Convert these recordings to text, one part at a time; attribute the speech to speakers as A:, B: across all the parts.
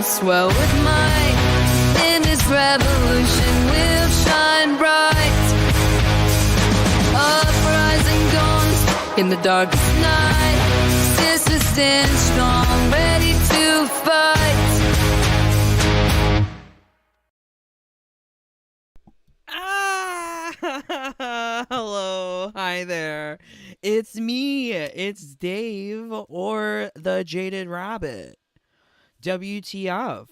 A: Swell with might, in this revolution we'll shine bright. Uprising dawns in the darkest night. Sisters stand strong, ready to fight.
B: Hello, hi there. It's me, it's Dave, or the Jaded Rabbit. WTF?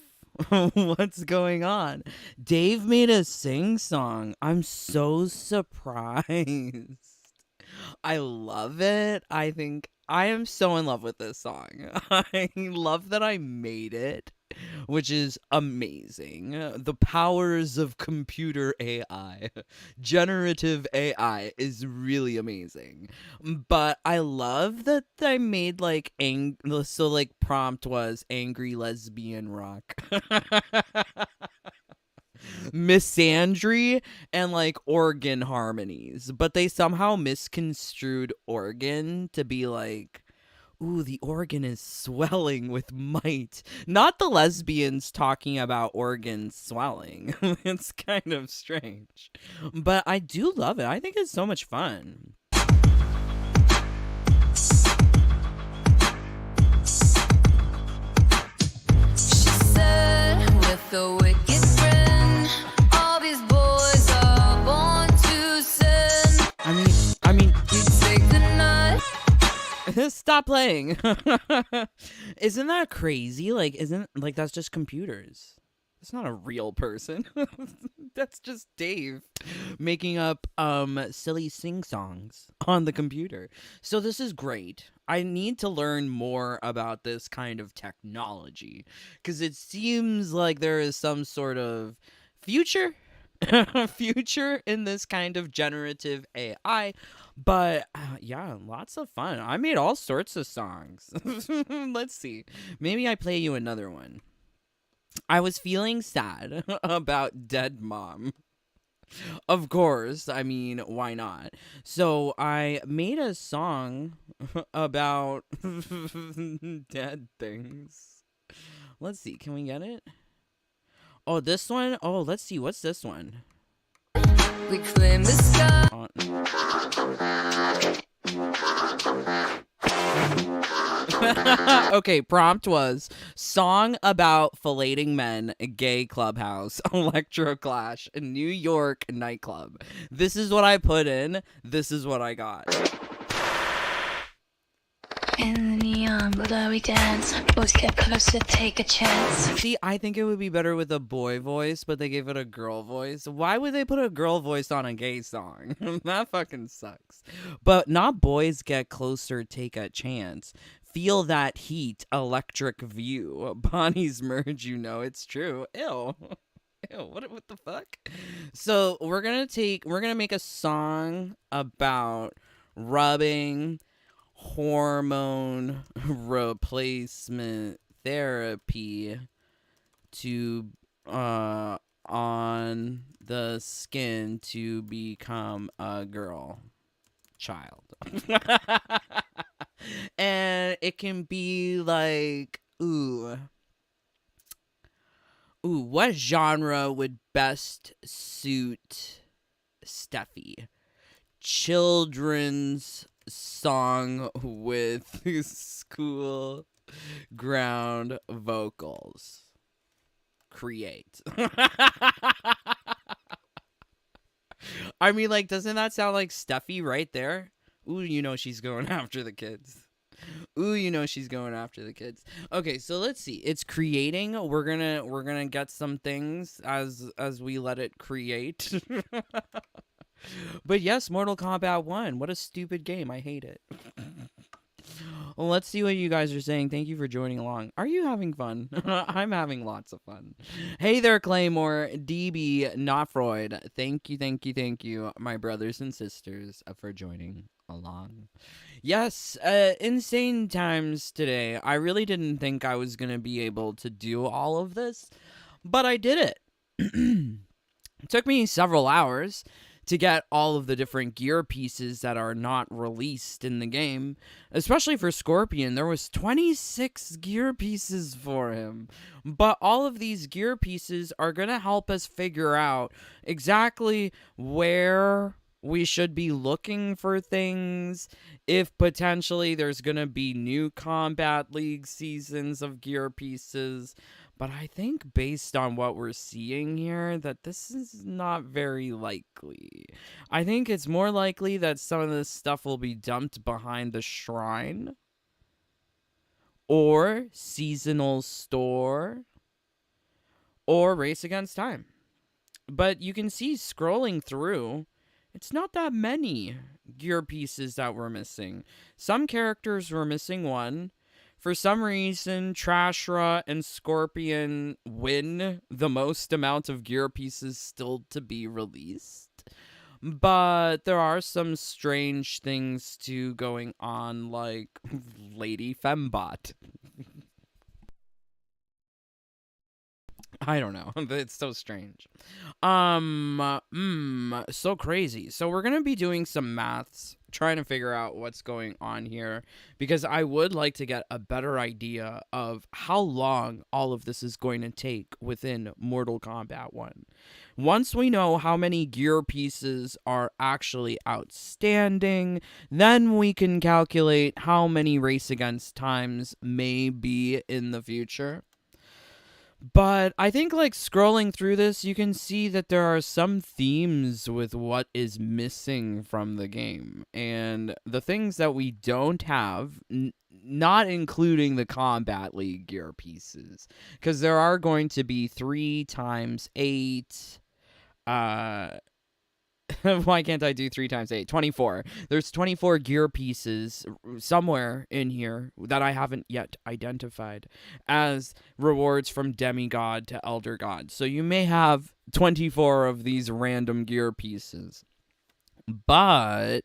B: What's going on? Dave made a sing song. I'm so surprised. I love it. I think I am so in love with this song. I love that I made it, which is amazing. The powers of computer AI, generative AI is really amazing. But I love that I made like so like prompt was angry lesbian rock. Misandry and like organ harmonies, but they somehow misconstrued organ to be like, ooh, the organ is swelling with might. Not the lesbians talking about organs swelling. It's kind of strange. But I do love it. I think it's so much fun.
A: She said with a wicked grin, all these boys are born to sin.
B: I mean,
A: You take the night.
B: stop playing. Isn't that crazy? Like, isn't like that's just computers. It's not a real person. That's just Dave making up silly sing songs on the computer. So this is great. I need to learn more about this kind of technology because it seems like there is some sort of future future in this kind of generative AI. But yeah, lots of fun. I made all sorts of songs. Let's see. Maybe I play you another one. I was feeling sad about dead mom. Of course. I mean, why not? So I made a song about dead things. Let's see. Can we get it? Oh, this one? Oh, let's see. What's this one?
A: We claim the sky.
B: Okay, prompt was song about filleting men, gay clubhouse, electro clash, New York nightclub. This is what I put in. This is what I got.
C: In the neon glowy dance, boys get closer, take a chance.
B: See, I think it would be better with a boy voice, but they gave it a girl voice. Why would they put a girl voice on a gay song? That fucking sucks. But not boys get closer, take a chance. Feel that heat, electric view. Bodies merge, you know it's true. Ew. Ew, what the fuck? So we're gonna make a song about rubbing hormone replacement therapy to on the skin to become a girl child. And it can be like, what genre would best suit Steffi? Children's song with school ground vocals. Create. I mean, like, doesn't that sound like Steffi right there? Ooh, you know she's going after the kids. Ooh, you know she's going after the kids. Okay, so let's see. It's creating. We're gonna get some things as we let it create. But yes, Mortal Kombat 1. What a stupid game. I hate it. Well, let's see what you guys are saying. Thank you for joining along. Are you having fun? I'm having lots of fun. Hey there, Claymore, DB, not Freud. Thank you, my brothers and sisters, for joining along. Yes, insane times today. I really didn't think I was going to be able to do all of this, but I did it. It took me several hours to get all of the different gear pieces that are not released in the game. Especially for Scorpion, there was 26 gear pieces for him. But all of these gear pieces are going to help us figure out exactly where we should be looking for things, if potentially there's going to be new Combat League seasons of gear pieces. But I think based on what we're seeing here, that this is not very likely. I think it's more likely that some of this stuff will be dumped behind the shrine, or seasonal store, or Race Against Time. But you can see scrolling through, it's not that many gear pieces that we're missing. Some characters were missing one. For some reason, Trashra and Scorpion win the most amount of gear pieces still to be released. But there are some strange things too going on, like Lady Fembot. I don't know. It's so strange. So crazy. So we're gonna be doing some maths, trying to figure out what's going on here, because I would like to get a better idea of how long all of this is going to take within Mortal Kombat 1. Once we know how many gear pieces are actually outstanding, then we can calculate how many Race Against Times may be in the future. But I think, like, scrolling through this, you can see that there are some themes with what is missing from the game. And the things that we don't have, not including the Combat League gear pieces, because there are going to be 3 times 8, why can't I do 3 times 8? 24. There's 24 gear pieces somewhere in here that I haven't yet identified as rewards from Demigod to Elder God. So you may have 24 of these random gear pieces. But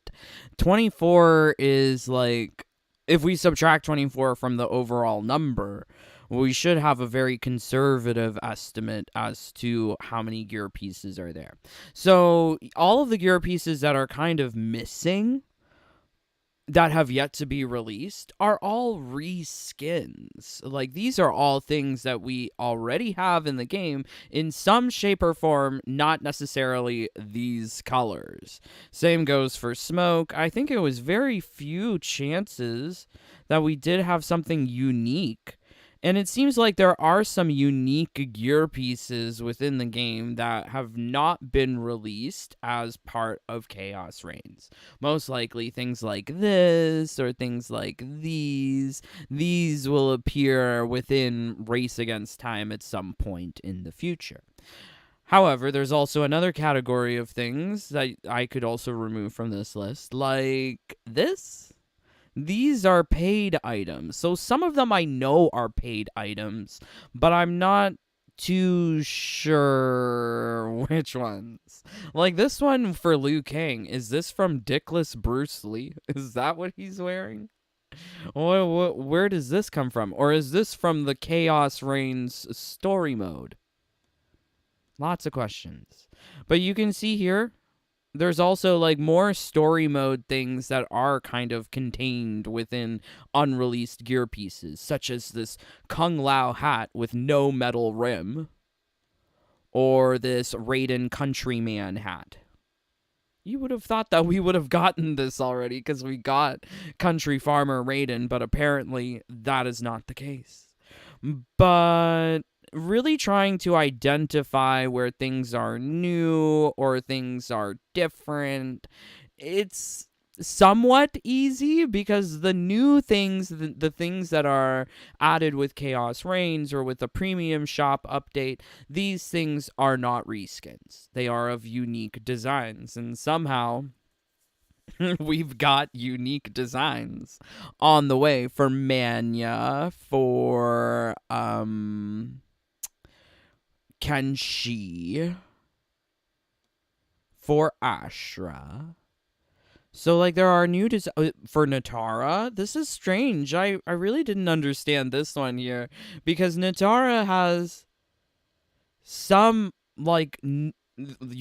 B: 24 is like, if we subtract 24 from the overall number, we should have a very conservative estimate as to how many gear pieces are there. So all of the gear pieces that are kind of missing, that have yet to be released, are all reskins. Like, these are all things that we already have in the game in some shape or form, not necessarily these colors. Same goes for Smoke. I think it was very few chances that we did have something unique. And it seems like there are some unique gear pieces within the game that have not been released as part of Chaos Reigns. Most likely things like this or things like these. These will appear within Race Against Time at some point in the future. However, there's also another category of things that I could also remove from this list, like this. These are paid items. So some of them I know are paid items, but I'm not too sure which ones. Like this one for Liu Kang. Is this from Dickless Bruce Lee? Is that what he's wearing? Where does this come from? Or is this from the Chaos Reigns story mode? Lots of questions. But you can see here, there's also like more story mode things that are kind of contained within unreleased gear pieces, such as this Kung Lao hat with no metal rim, or this Raiden Countryman hat. You would have thought that we would have gotten this already because we got Country Farmer Raiden, but apparently that is not the case. But really trying to identify where things are new or things are different, it's somewhat easy because the new things, the things that are added with Chaos Reigns or with the premium shop update, these things are not reskins. They are of unique designs, and somehow we've got unique designs on the way for Manya, for Kenshi, for Ashra. So, like, there are new for Natara. This is strange. I really didn't understand this one here. Because Natara has some, like, you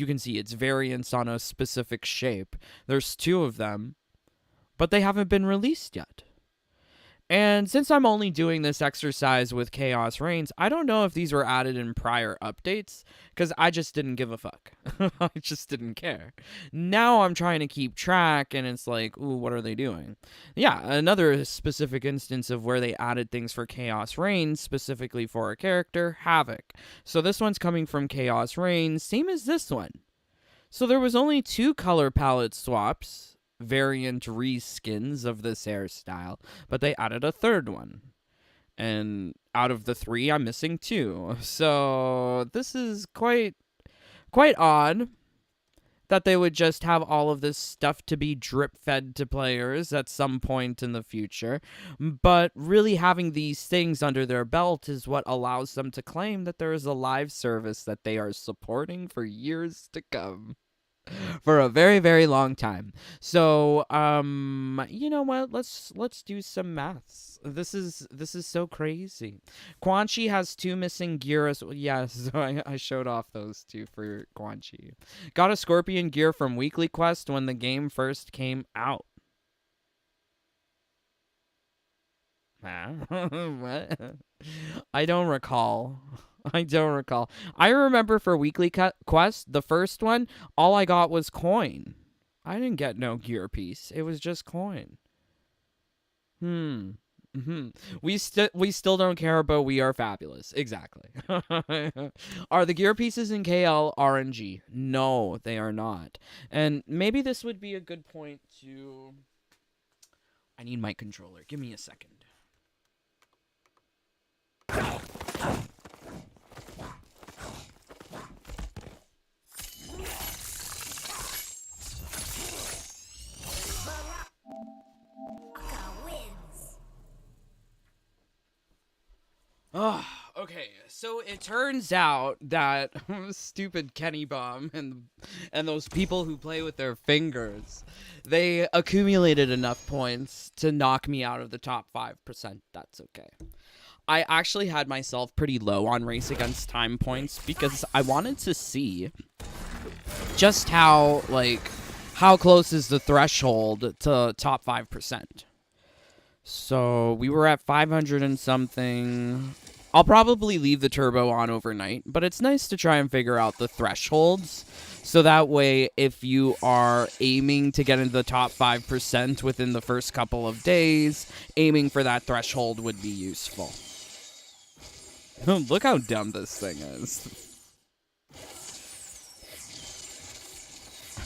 B: can see its variants on a specific shape. There's 2 of them. But they haven't been released yet. And since I'm only doing this exercise with Chaos Reigns, I don't know if these were added in prior updates, because I just didn't give a fuck. I just didn't care. Now I'm trying to keep track, and it's like, ooh, what are they doing? Yeah, another specific instance of where they added things for Chaos Reigns, specifically for a character, Havoc. So this one's coming from Chaos Reigns, same as this one. So there was only 2 color palette swaps, variant reskins of this hairstyle, but they added a 3rd one. And out of the 3, I'm missing 2. So this is quite odd that they would just have all of this stuff to be drip fed to players at some point in the future. But really having these things under their belt is what allows them to claim that there is a live service that they are supporting for years to come. For a very, very long time. So, you know what? Let's do some maths. This is so crazy. Quan Chi has 2 missing gear as well. Yeah, so I showed off those 2 for Quan Chi. Got a Scorpion gear from Weekly Quest when the game first came out. Huh? What? I don't recall. I remember for Weekly Quest, the first one, all I got was coin. I didn't get no gear piece. It was just coin. We still don't care, but we are fabulous. Exactly. Are the gear pieces in KL RNG? No, they are not. And maybe this would be a good point to... I need my controller. Give me a second. Oh, okay. So it turns out that stupid Kenny Bomb and those people who play with their fingers, they accumulated enough points to knock me out of the top 5%. That's okay. I actually had myself pretty low on Race Against Time points because I wanted to see just how close is the threshold to top 5%. So we were at 500 and something. I'll probably leave the turbo on overnight, but it's nice to try and figure out the thresholds. So that way, if you are aiming to get into the top 5% within the first couple of days, aiming for that threshold would be useful. Look how dumb this thing is.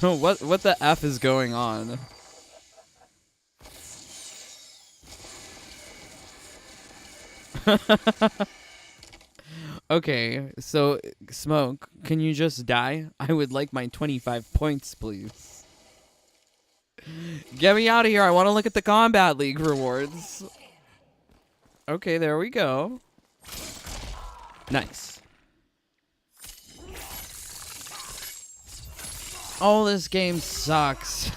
B: What the F is going on? Okay, so, Smoke, can you just die? I would like my 25 points, please. Get me out of here. I want to look at the Kombat League rewards. Okay, there we go. Nice. Oh, this game sucks.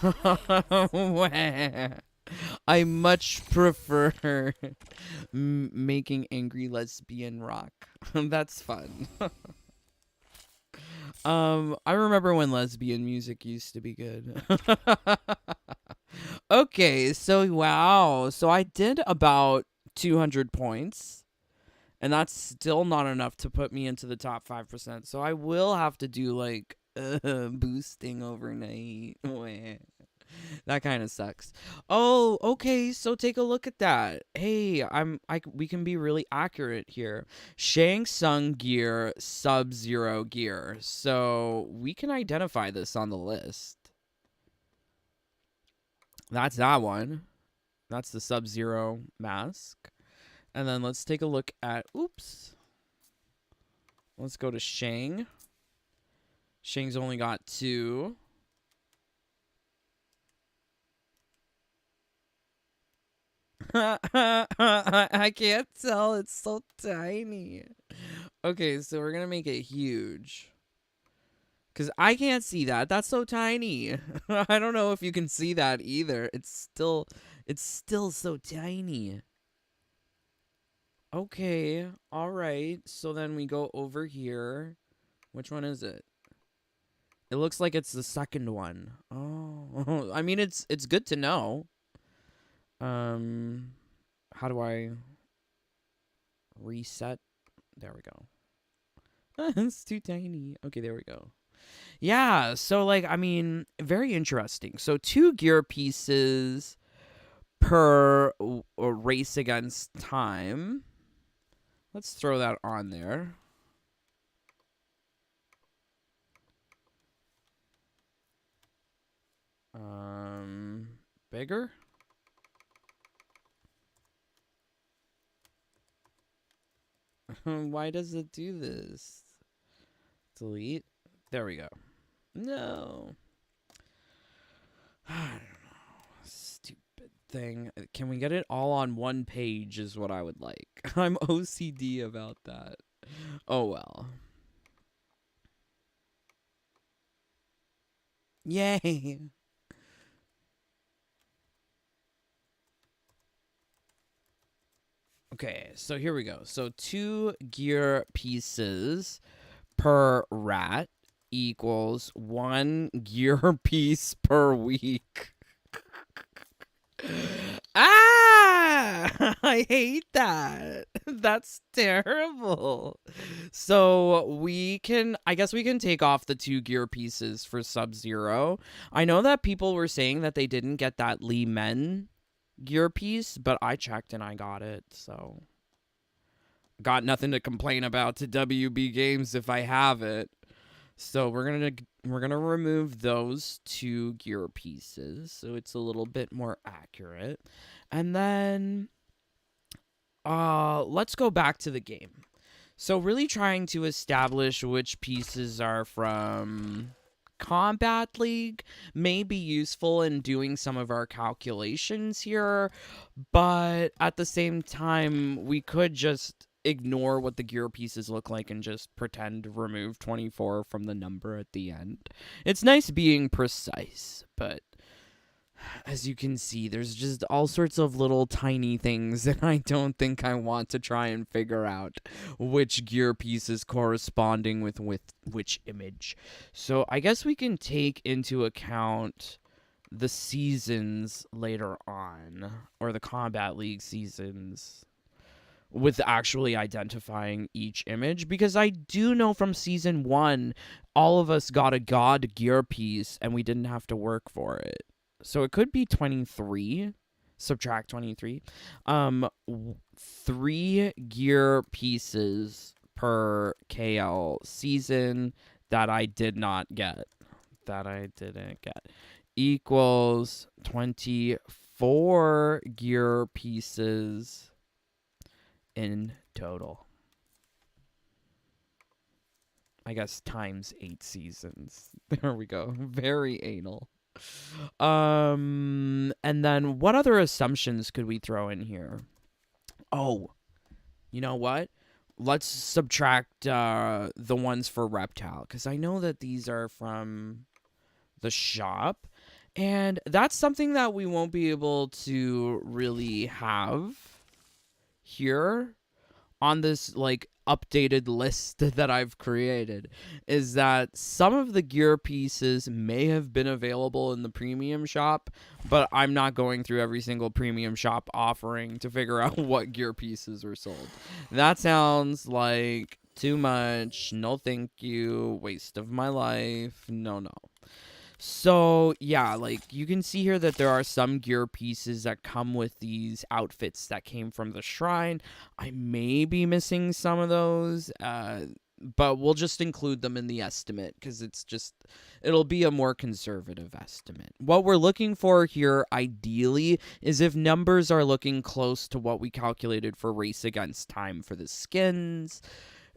B: I much prefer making angry lesbian rock. That's fun. I remember when lesbian music used to be good. Okay, so wow. So I did about 200 points. And that's still not enough to put me into the top 5%. So I will have to do like boosting overnight. That kind of sucks. Oh, okay. So take a look at that. Hey, we can be really accurate here. Shang Tsung gear, Sub-Zero gear. So we can identify this on the list. That's that one. That's the Sub-Zero mask. And then let's take a look at, oops. Let's go to Shang. Shang's only got 2. I can't tell. It's so tiny. Okay, so we're going to make it huge. Because I can't see that. That's so tiny. I don't know if you can see that either. It's still so tiny. Okay, all right. So then we go over here. Which one is it? It looks like it's the second one. Oh, I mean, it's good to know. How do I reset? There we go. It's too tiny. Okay, there we go. Yeah, so like, I mean, very interesting. So 2 gear pieces per race against time. Let's throw that on there. Bigger? Why does it do this? Delete. There we go. No. I don't know. Stupid thing. Can we get it all on one page is what I would like. I'm OCD about that. Oh well. Yay. Okay, so here we go. So 2 gear pieces per rat equals 1 gear piece per week. Ah! I hate that. That's terrible. So I guess we can take off the 2 gear pieces for Sub-Zero. I know that people were saying that they didn't get that Lee Men gear piece, but I checked and I got it, so got nothing to complain about to WB Games if I have it. So we're gonna remove those 2 gear pieces so it's a little bit more accurate. And then let's go back to the game. So really trying to establish which pieces are from Kombat League may be useful in doing some of our calculations here, but at the same time we could just ignore what the gear pieces look like and just pretend to remove 24 from the number at the end. It's nice being precise, but as you can see, there's just all sorts of little tiny things that I don't think I want to try and figure out which gear piece is corresponding with which image. So I guess we can take into account the seasons later on, or the Kombat League seasons, with actually identifying each image, because I do know from season 1 all of us got a god gear piece and we didn't have to work for it. So it could be 23. Subtract 23. 3 gear pieces per KL season that I did not get. That I didn't get. Equals 24 gear pieces in total. I guess times 8 seasons. There we go. Very anal. And then what other assumptions could we throw in here? Oh, you know what? Let's subtract the ones for Reptile, because I know that these are from the shop, and that's something that we won't be able to really have here on this like updated list that I've created, is that some of the gear pieces may have been available in the premium shop, but I'm not going through every single premium shop offering to figure out what gear pieces are sold. That sounds like too much. No thank you. Waste of my life. No. So, yeah, like, you can see here that there are some gear pieces that come with these outfits that came from the shrine. I may be missing some of those. but we'll just include them in the estimate because it'll be a more conservative estimate. What we're looking for here, ideally, is if numbers are looking close to what we calculated for Race Against Time for the skins,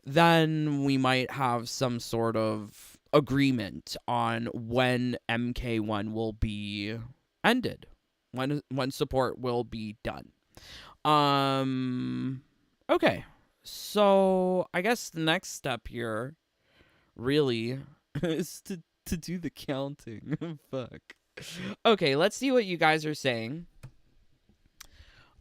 B: then we might have some sort of agreement on when MK1 will be ended, when support will be done. Okay. So I guess the next step here really is to do the counting. Fuck. Okay, let's see what you guys are saying.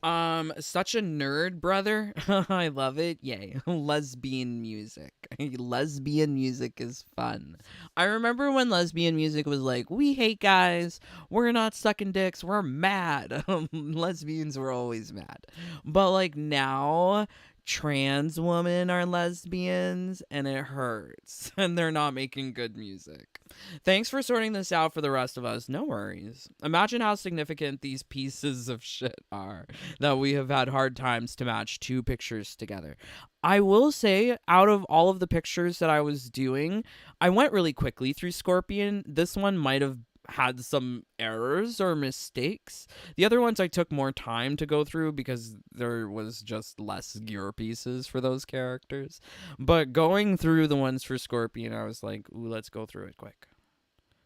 B: Such a nerd, brother. I love it. Yay. Lesbian music. Lesbian music is fun. I remember when lesbian music was like, we hate guys, we're not sucking dicks, we're mad. Lesbians were always mad. But like now, trans women are lesbians and it hurts. And they're not making good music. Thanks for sorting this out for the rest of us. No worries. Imagine how significant these pieces of shit are that we have had hard times to match two pictures together. I will say, out of all of the pictures that I was doing, I went really quickly through Scorpion. This one might have had some errors or mistakes. The other ones I took more time to go through because there was just less gear pieces for those characters. But going through the ones for Scorpion, I was like, ooh, let's go through it quick.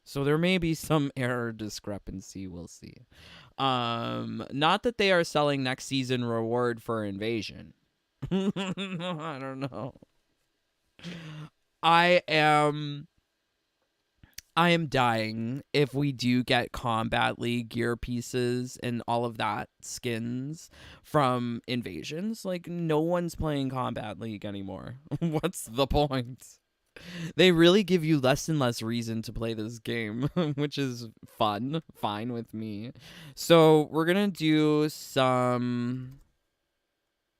B: So there may be some error discrepancy, we'll see. Not that they are selling next season reward for Invasion. I don't know. I am dying if we do get Kombat League gear pieces and all of that skins from Invasions. Like, no one's playing Kombat League anymore. What's the point? They really give you less and less reason to play this game, which is fine with me. So we're going to do some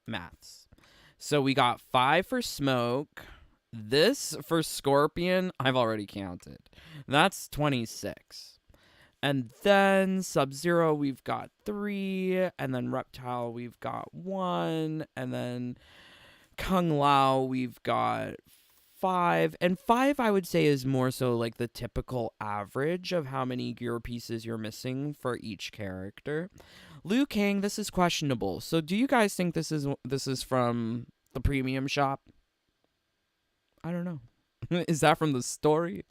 B: maths. So we got 5 for Smoke. This for Scorpion, I've already counted. That's 26. And then Sub-Zero, we've got 3. And then Reptile, we've got 1. And then Kung Lao, we've got 5. And 5, I would say, is more so like the typical average of how many gear pieces you're missing for each character. Liu Kang, this is questionable. So do you guys think this is from the premium shop? I don't know. Is that from the story?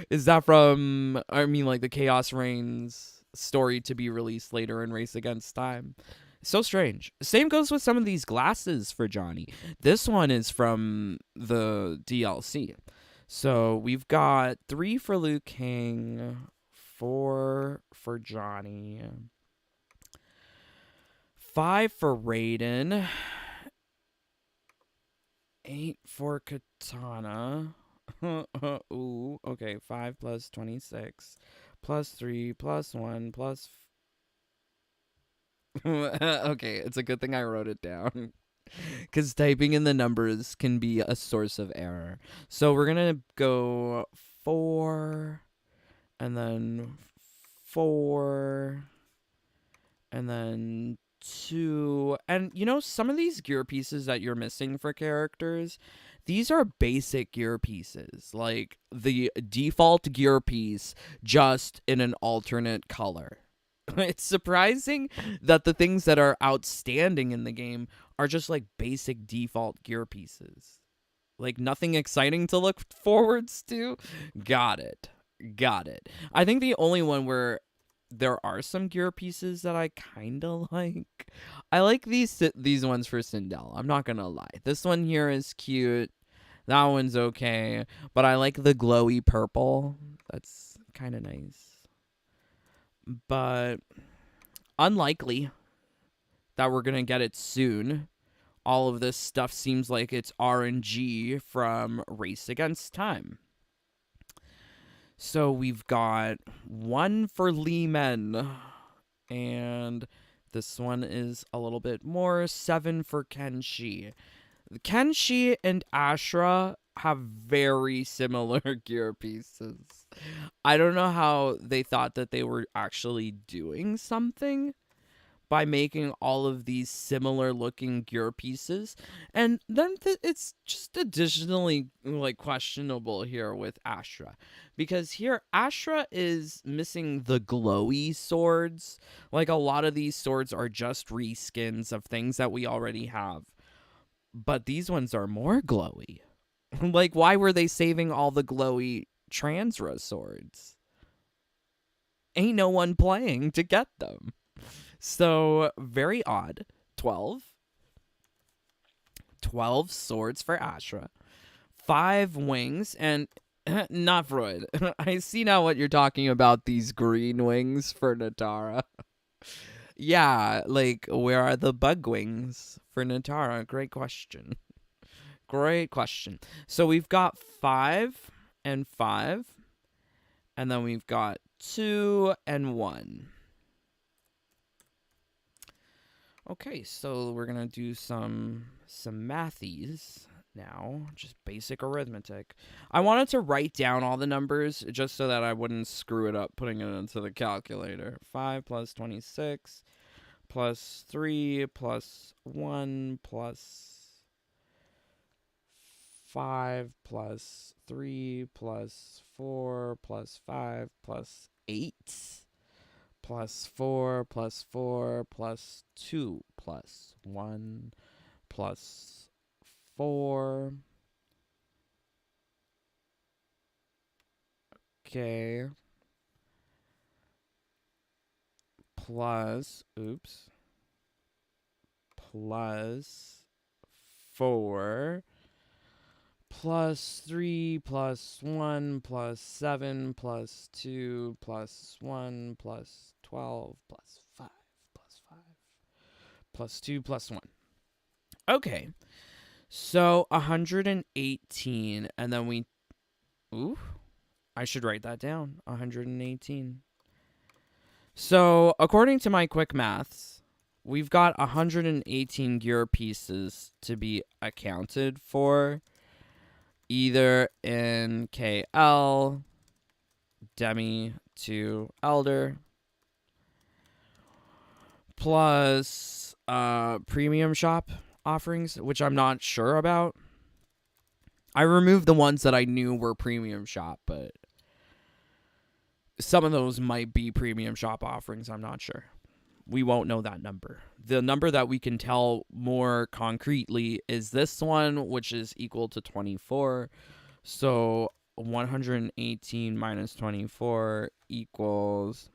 B: Is that from, I mean, like the Chaos Reigns story to be released later in Race Against Time? So strange. Same goes with some of these glasses for Johnny. This one is from the DLC. So we've got 3 for Liu Kang, 4 for Johnny, 5 for Raiden, 8 for Katana. Ooh, okay. 5 plus 26 plus 3 plus 1 plus okay, it's a good thing I wrote it down. Because typing in the numbers can be a source of error. So we're going to go 4, and then 4, and then 2. And, you know, some of these gear pieces that you're missing for characters, these are basic gear pieces. Like the default gear piece, just in an alternate color. It's surprising that the things that are outstanding in the game are just like basic default gear pieces. Like nothing exciting to look forwards to. Got it. I think the only one where there are some gear pieces that I kind of like. I like these ones for Sindel. I'm not going to lie. This one here is cute. That one's okay. But I like the glowy purple. That's kind of nice. But unlikely that we're going to get it soon. All of this stuff seems like it's RNG from Race Against Time. So we've got 1 for Lee Men. And this one is a little bit more. 7 for Kenshi. Kenshi and Ashra have very similar gear pieces. I don't know how they thought that they were actually doing something, by making all of these similar looking gear pieces. And then it's just additionally like questionable here with Astra, because here Astra is missing the glowy swords. Like a lot of these swords are just reskins of things that we already have, but these ones are more glowy. Like, why were they saving all the glowy Transra swords? Ain't no one playing to get them. So, very odd. 12 swords for Astra. 5 wings, and not Freud. I see now what you're talking about, these green wings for Natara. Yeah, like, where are the bug wings for Natara? Great question. Great question. So we've got 5 and 5, and then we've got 2 and 1. Okay, so we're gonna do some mathies now, just basic arithmetic. I wanted to write down all the numbers just so that I wouldn't screw it up putting it into the calculator. 5 plus 26 plus 3 plus 1 plus 5 plus 3 plus 4 plus 5 plus 8 plus 4 plus 4 plus 2 plus 1 plus 4. Okay. Plus, plus 4. Plus 3 plus 1 plus 7 plus 2 plus 1 plus 12 plus 5 plus 5 plus 2 plus 1. Okay. So 118, and then we... Ooh. I should write that down. 118. So according to my quick maths, we've got 118 gear pieces to be accounted for, either in KL, Demi to Elder, plus premium shop offerings, which I'm not sure about. I removed the ones that I knew were premium shop, but some of those might be premium shop offerings. I'm not sure. We won't know that number. The number that we can tell more concretely is this one, which is equal to 24. So 118 minus 24 equals...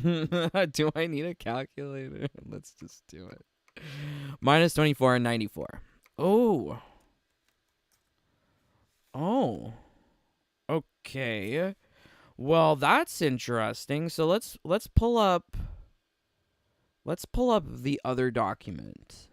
B: Do I need a calculator? Let's just do it. Minus 24 and 94. Oh. Oh. Okay. Well, that's interesting. So let's pull up the other document.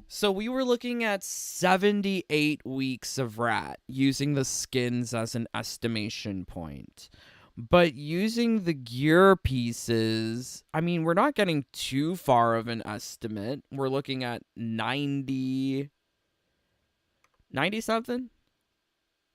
B: So we were looking at 78 weeks of rat using the skins as an estimation point. But using the gear pieces, I mean, we're not getting too far of an estimate. We're looking at 90 something?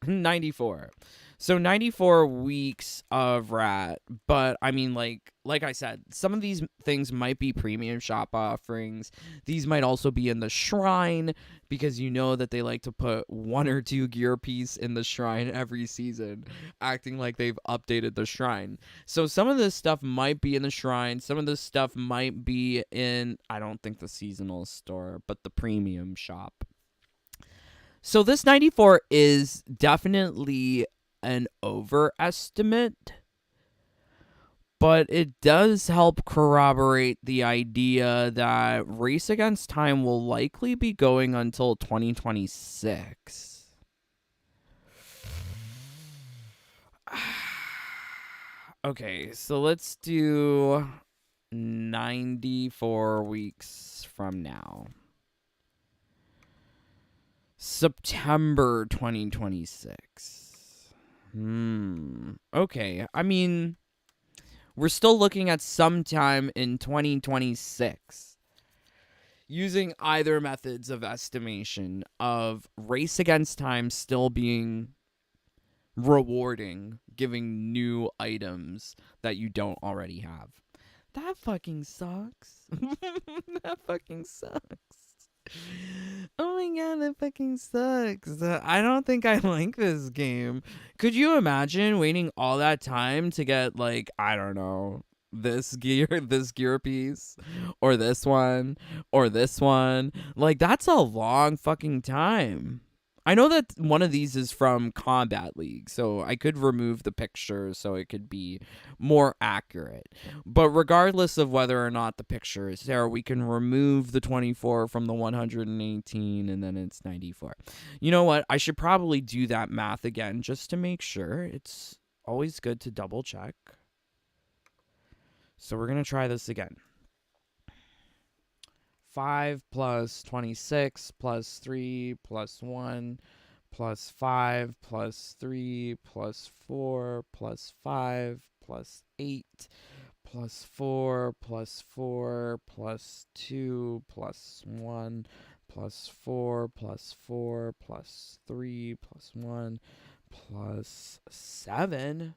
B: 94. So 94 weeks of rat, but I mean, like I said, some of these things might be premium shop offerings. These might also be in the shrine, because you know that they like to put 1 or 2 gear piece in the shrine every season, acting like they've updated the shrine. So some of this stuff might be in the shrine. Some of this stuff might be in, I don't think the seasonal store, but the premium shop. So this 94 is definitely an overestimate, but it does help corroborate the idea that Race Against Time will likely be going until 2026. Okay, so let's do 94 weeks from now. September 2026. Okay. I mean, we're still looking at sometime in 2026. Using either methods of estimation of Race Against Time still being rewarding, giving new items that you don't already have. That fucking sucks. That fucking sucks. Oh my god, that fucking sucks. I don't think I like this game. Could you imagine waiting all that time to get, like, I don't know, this gear piece, or this one, or this one? Like, that's a long fucking time. I know that one of these is from Kombat League, so I could remove the picture so it could be more accurate. But regardless of whether or not the picture is there, we can remove the 24 from the 118, and then it's 94. You know what? I should probably do that math again just to make sure. It's always good to double check. So we're going to try this again. 5 plus 26 plus 3 plus 1 plus 5 plus 3 plus 4 plus 5 plus 8 plus 4 plus 4 plus 2 plus 1 plus 4 plus 4 plus 3 plus 1 plus 7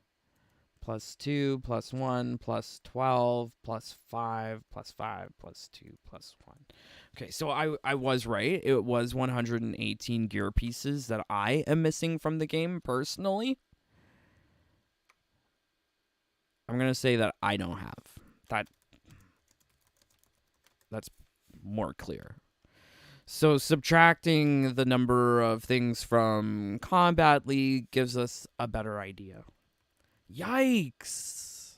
B: plus 2 plus 1 plus 12 plus 5 plus 5 plus 2 plus 1. Okay, so I was right. It was 118 gear pieces that I am missing from the game personally. I'm going to say that I don't have. That's more clear. So subtracting the number of things from Kombat League gives us a better idea. Yikes.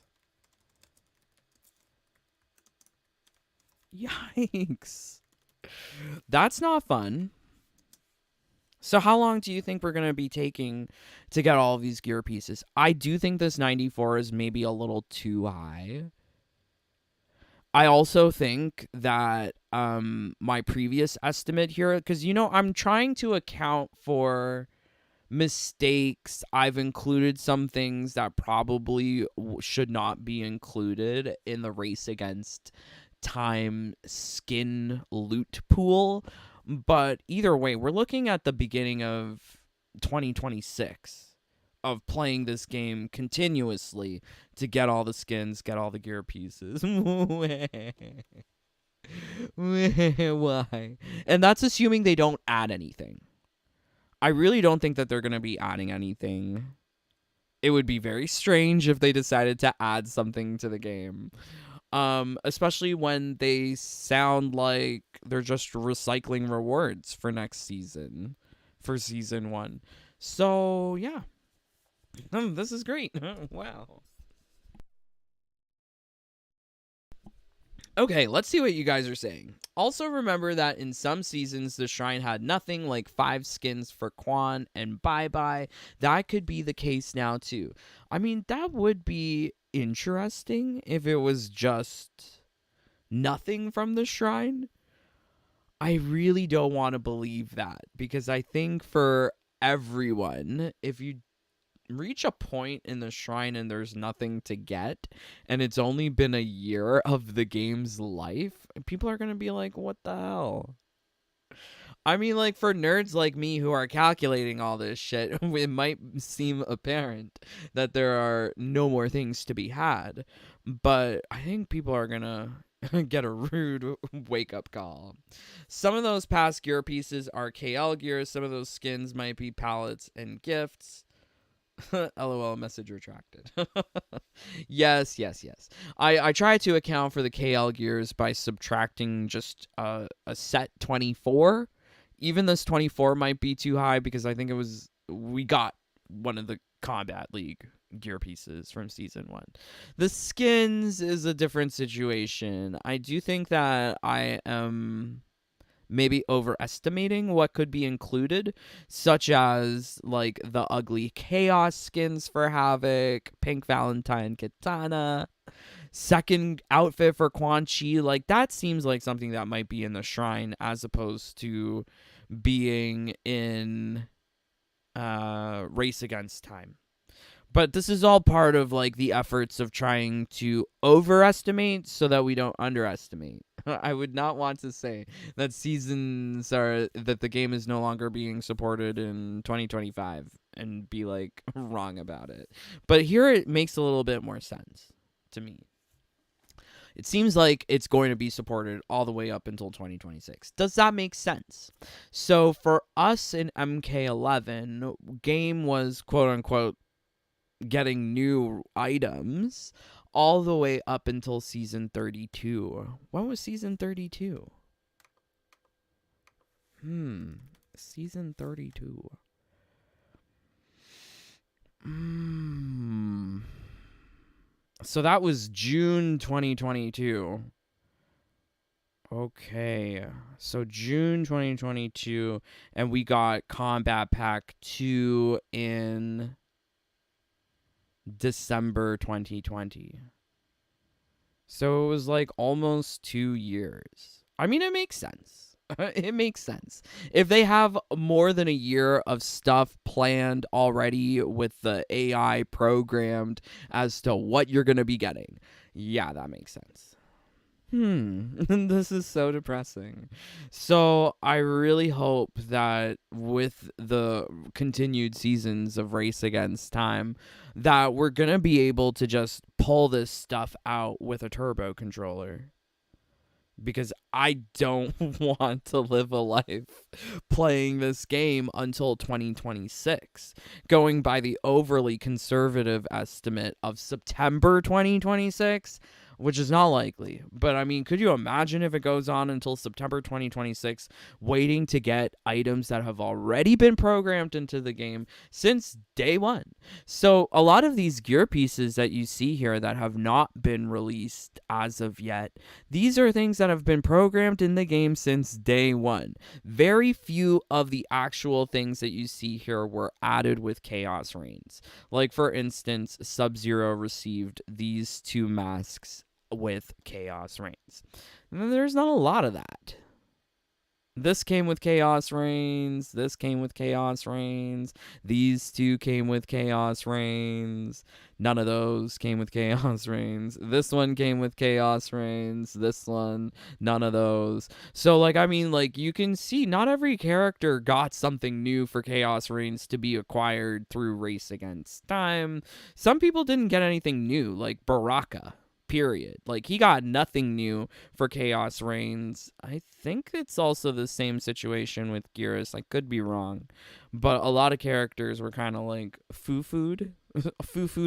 B: Yikes. That's not fun. So how long do you think we're going to be taking to get all of these gear pieces? I do think this 94 is maybe a little too high. I also think that my previous estimate here, because, you know, I'm trying to account for mistakes. I've included some things that probably should not be included in the Race Against Time skin loot pool. But either way, we're looking at the beginning of 2026 of playing this game continuously to get all the skins, get all the gear pieces. Why? And that's assuming they don't add anything. I really don't think that they're going to be adding anything. It would be very strange if they decided to add something to the game. Especially when they sound like they're just recycling rewards for next season, for season 1. So, yeah. This is great. Wow. Okay, let's see what you guys are saying. Also remember that in some seasons, the shrine had nothing, like 5 skins for Quan and Bye Bye. That could be the case now, too. I mean, that would be interesting if it was just nothing from the shrine. I really don't want to believe that, because I think for everyone, if you reach a point in the shrine and there's nothing to get, and it's only been a year of the game's life, people are going to be like, what the hell? I mean, like, for nerds like me who are calculating all this shit, it might seem apparent that there are no more things to be had, but I think people are going to get a rude wake-up call. Some of those past gear pieces are KL gears. Some of those skins might be pallets and gifts. LOL, message retracted. Yes. I try to account for the KL gears by subtracting just a set 24. Even this 24 might be too high, because I think we got one of the Kombat League gear pieces from season 1. The skins is a different situation. I do think that I am maybe overestimating what could be included, such as like the ugly chaos skins for Havoc, Pink Valentine Katana, second outfit for Quan Chi. Like, that seems like something that might be in the shrine as opposed to being in Race Against Time. But this is all part of, like, the efforts of trying to overestimate so that we don't underestimate. I would not want to say that the game is no longer being supported in 2025 and be like wrong about it. But here it makes a little bit more sense to me. It seems like it's going to be supported all the way up until 2026. Does that make sense? So for us in MK11, game was quote unquote getting new items all the way up until season 32. When was season 32? Season 32. So that was June 2022. Okay. So June 2022, and we got Kombat Pack 2 in December 2020. So it was like almost 2 years. I mean, it makes sense. It makes sense. If they have more than a year of stuff planned already with the AI programmed as to what you're going to be getting, yeah, that makes sense. This is so depressing. So I really hope that with the continued seasons of Race Against Time, that we're going to be able to just pull this stuff out with a turbo controller. Because I don't want to live a life playing this game until 2026. Going by the overly conservative estimate of September 2026, which is not likely. But I mean, could you imagine if it goes on until September 2026, waiting to get items that have already been programmed into the game since day one? So a lot of these gear pieces that you see here that have not been released as of yet, these are things that have been programmed in the game since day one. Very few of the actual things that you see here were added with Chaos Reigns. Like, for instance, Sub-Zero received these two masks with Chaos Reigns. And there's not a lot of that. This came with Chaos Reigns. This came with Chaos Reigns. These two came with Chaos Reigns. None of those came with Chaos Reigns. This one came with Chaos Reigns. This one, none of those. So, like, I mean, like, you can see not every character got something new for Chaos Reigns to be acquired through Race Against Time. Some people didn't get anything new, like Baraka. Period. Like, he got nothing new for Chaos Reigns. I think it's also the same situation with Geras. I could be wrong. But a lot of characters were kind of like foo-fooed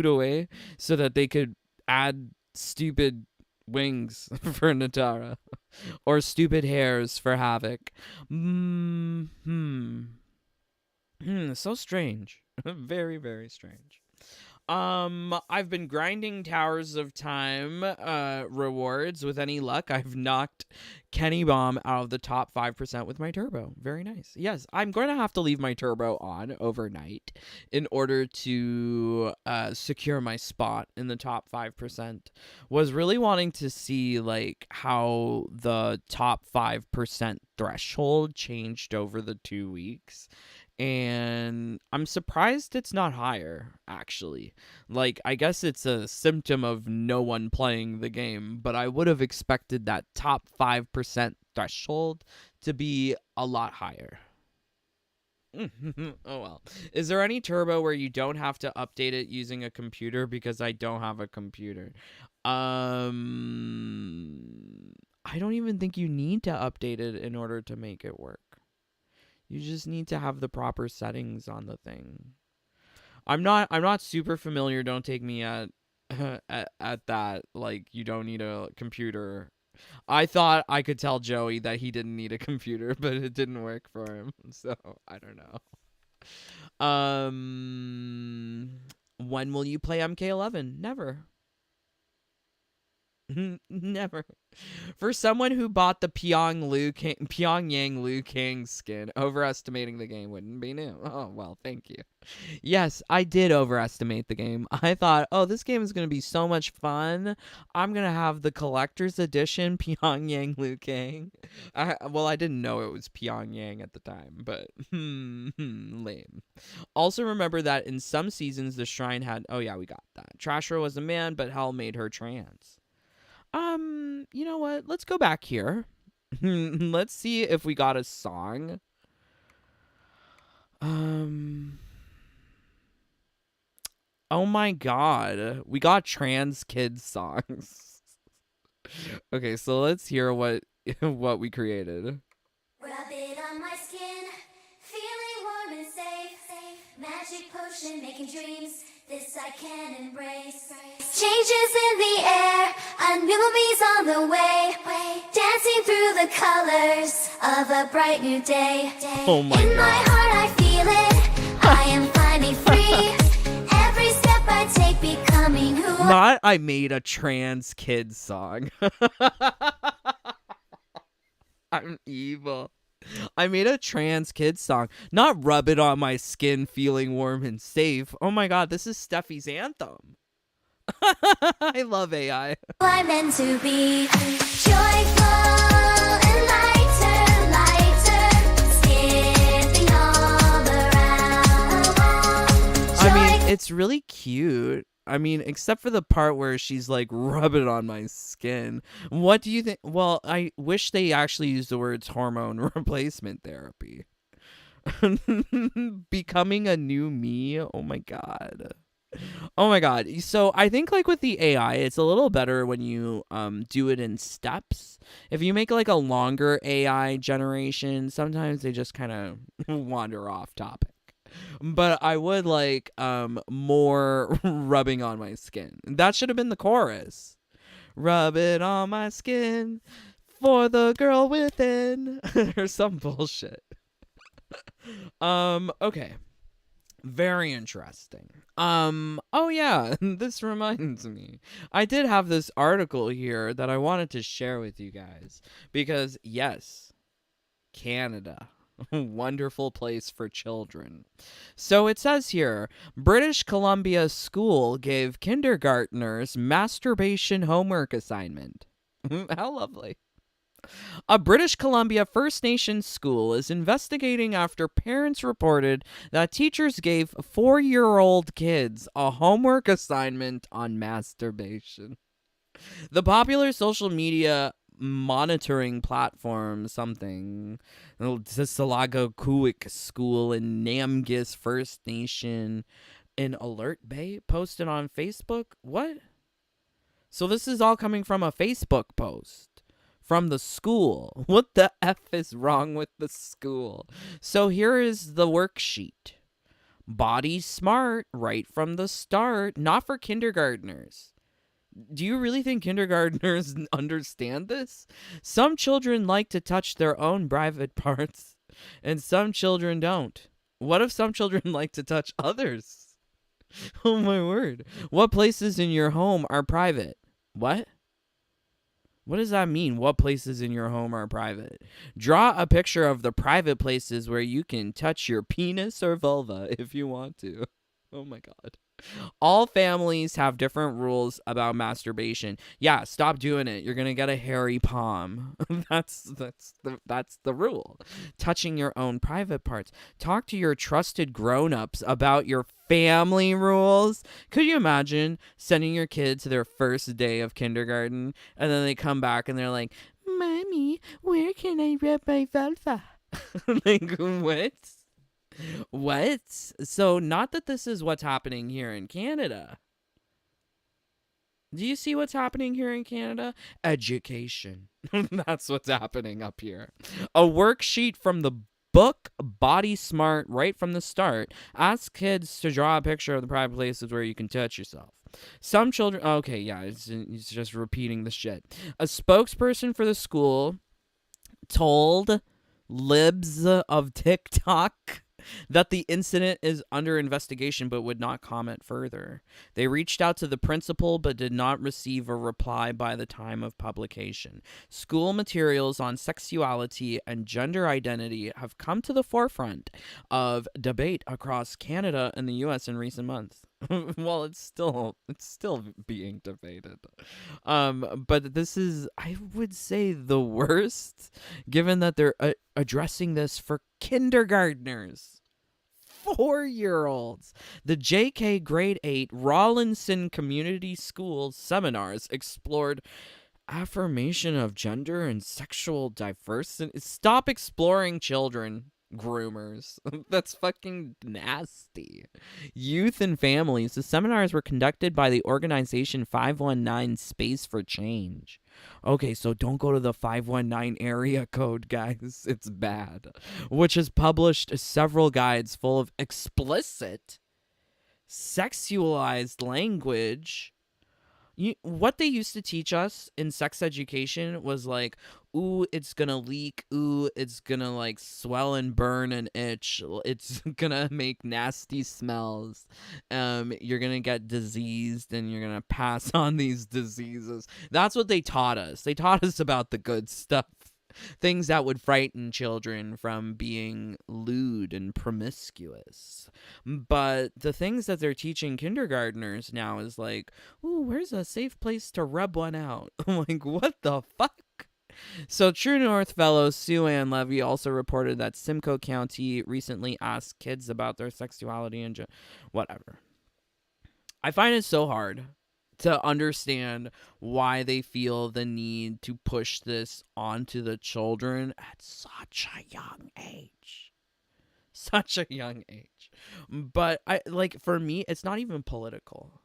B: away so that they could add stupid wings for Natara or stupid hairs for Havoc. So strange. Very, very strange. I've been grinding Towers of Time rewards. With any luck, I've knocked Kenny Bomb out of the top 5% with my turbo. Very nice. Yes, I'm going to have to leave my turbo on overnight in order to secure my spot in the top 5%. Was really wanting to see like how the top 5% threshold changed over the 2 weeks. And I'm surprised it's not higher, actually. Like, I guess it's a symptom of no one playing the game, but I would have expected that top 5% threshold to be a lot higher. Oh well. Is there any turbo where you don't have to update it using a computer? Because I don't have a computer. I don't even think you need to update it in order to make it work. You just need to have the proper settings on the thing. I'm not super familiar. Don't take me at that. Like, you don't need a computer. I thought I could tell Joey that he didn't need a computer, but it didn't work for him. So I don't know. When will you play MK11? Never. Never. For someone who bought the Pyongyang Liu Kang skin, overestimating the game wouldn't be new. Oh, well, thank you. Yes, I did overestimate the game. I thought, oh, this game is going to be so much fun. I'm going to have the collector's edition Pyongyang Liu Kang. Well, I didn't know it was Pyongyang at the time, but lame. Also remember that in some seasons, the shrine had, oh yeah, we got that. Trashra was a man, but hell made her trans. You know what? Let's go back here. Let's see if we got a song. Oh my god. We got trans kids songs. Okay, so let's hear what we created.
A: Rub it on my skin, feeling warm and safe. Magic potion making dreams, this I can embrace. Changes in the air, a new me's on the way. Dancing through the colors of a bright new day.
B: Oh my
A: In my
B: god.
A: heart I feel it, I am finally free. Every step I take becoming who I
B: Not I made a trans kid song. I'm evil. I made a trans kid song. Not rub it on my skin feeling warm and safe. Oh my god, this is Steffi's anthem. I love AI.
A: I'm meant to be. Joyful and lighter, skipping all around.
B: I mean, it's really cute. I mean, except for the part where she's like, rub it on my skin. What do you think? Well, I wish they actually used the words hormone replacement therapy. Becoming a new me. Oh my god. Oh my god. So I think like with the AI, it's a little better when you do it in steps. If you make like a longer AI generation, sometimes they just kind of wander off topic. But I would like more rubbing on my skin. That should have been the chorus. Rub it on my skin for the girl within or some bullshit. Okay. Very interesting. Oh yeah, this reminds me. I did have this article here that I wanted to share with you guys because yes, Canada. Wonderful place for children. So it says here, British Columbia school gave kindergartners masturbation homework assignment. How lovely. A British Columbia First Nations school is investigating after parents reported that teachers gave 4-year-old kids a homework assignment on masturbation. The popular social media monitoring platform something Salago Kuik School in Namgis First Nation in Alert Bay posted on Facebook. What? So this is all coming from a Facebook post from the school. What the F is wrong with the school? So here is the worksheet. Body smart right from the start, not for kindergartners. Do you really think kindergartners understand this? Some children like to touch their own private parts, and some children don't. What if some children like to touch others? Oh my word. What places in your home are private? What? What does that mean? What places in your home are private? Draw a picture of the private places where you can touch your penis or vulva if you want to. Oh my god. All families have different rules about masturbation. Yeah, stop doing it. You're gonna get a hairy palm. That's the rule. Touching your own private parts. Talk to your trusted grown-ups about your family rules. Could you imagine sending your kid to their first day of kindergarten and then they come back and they're like, "Mommy, where can I rub my vulva?" Like, what? What? So not that this is what's happening here in Canada. Do you see what's happening here in Canada? Education. That's what's happening up here. A worksheet from the book Body Smart right from the start. Ask kids to draw a picture of the private places where you can touch yourself. Some children... Okay, yeah, it's just repeating the shit. A spokesperson for the school told Libs of TikTok that the incident is under investigation but would not comment further. They reached out to the principal but did not receive a reply by the time of publication. School materials on sexuality and gender identity have come to the forefront of debate across Canada and the US in recent months. Well, it's still being debated. But this is, I would say, the worst, given that they're addressing this for kindergartners, 4-year-olds. The JK Grade 8 Rawlinson Community School seminars explored affirmation of gender and sexual diversity. Stop exploring children. groomers. That's fucking nasty. Youth and families. The seminars were conducted by the organization 519 Space for Change. Okay, so don't go to the 519 area code, guys. It's bad. Which has published several guides full of explicit, sexualized language. What they used to teach us in sex education was like, ooh, it's gonna leak, ooh, it's gonna like swell and burn and itch, it's gonna make nasty smells, you're gonna get diseased and you're gonna pass on these diseases. That's what they taught us. They taught us about the good stuff. Things that would frighten children from being lewd and promiscuous. But the things that they're teaching kindergartners now is like, ooh, where's a safe place to rub one out? I'm like, what the fuck? So True North fellow Sue Ann Levy also reported that Simcoe County recently asked kids about their sexuality and whatever. I find it so hard to understand why they feel the need to push this onto the children at such a young age. Such a young age. But for me, it's not even political.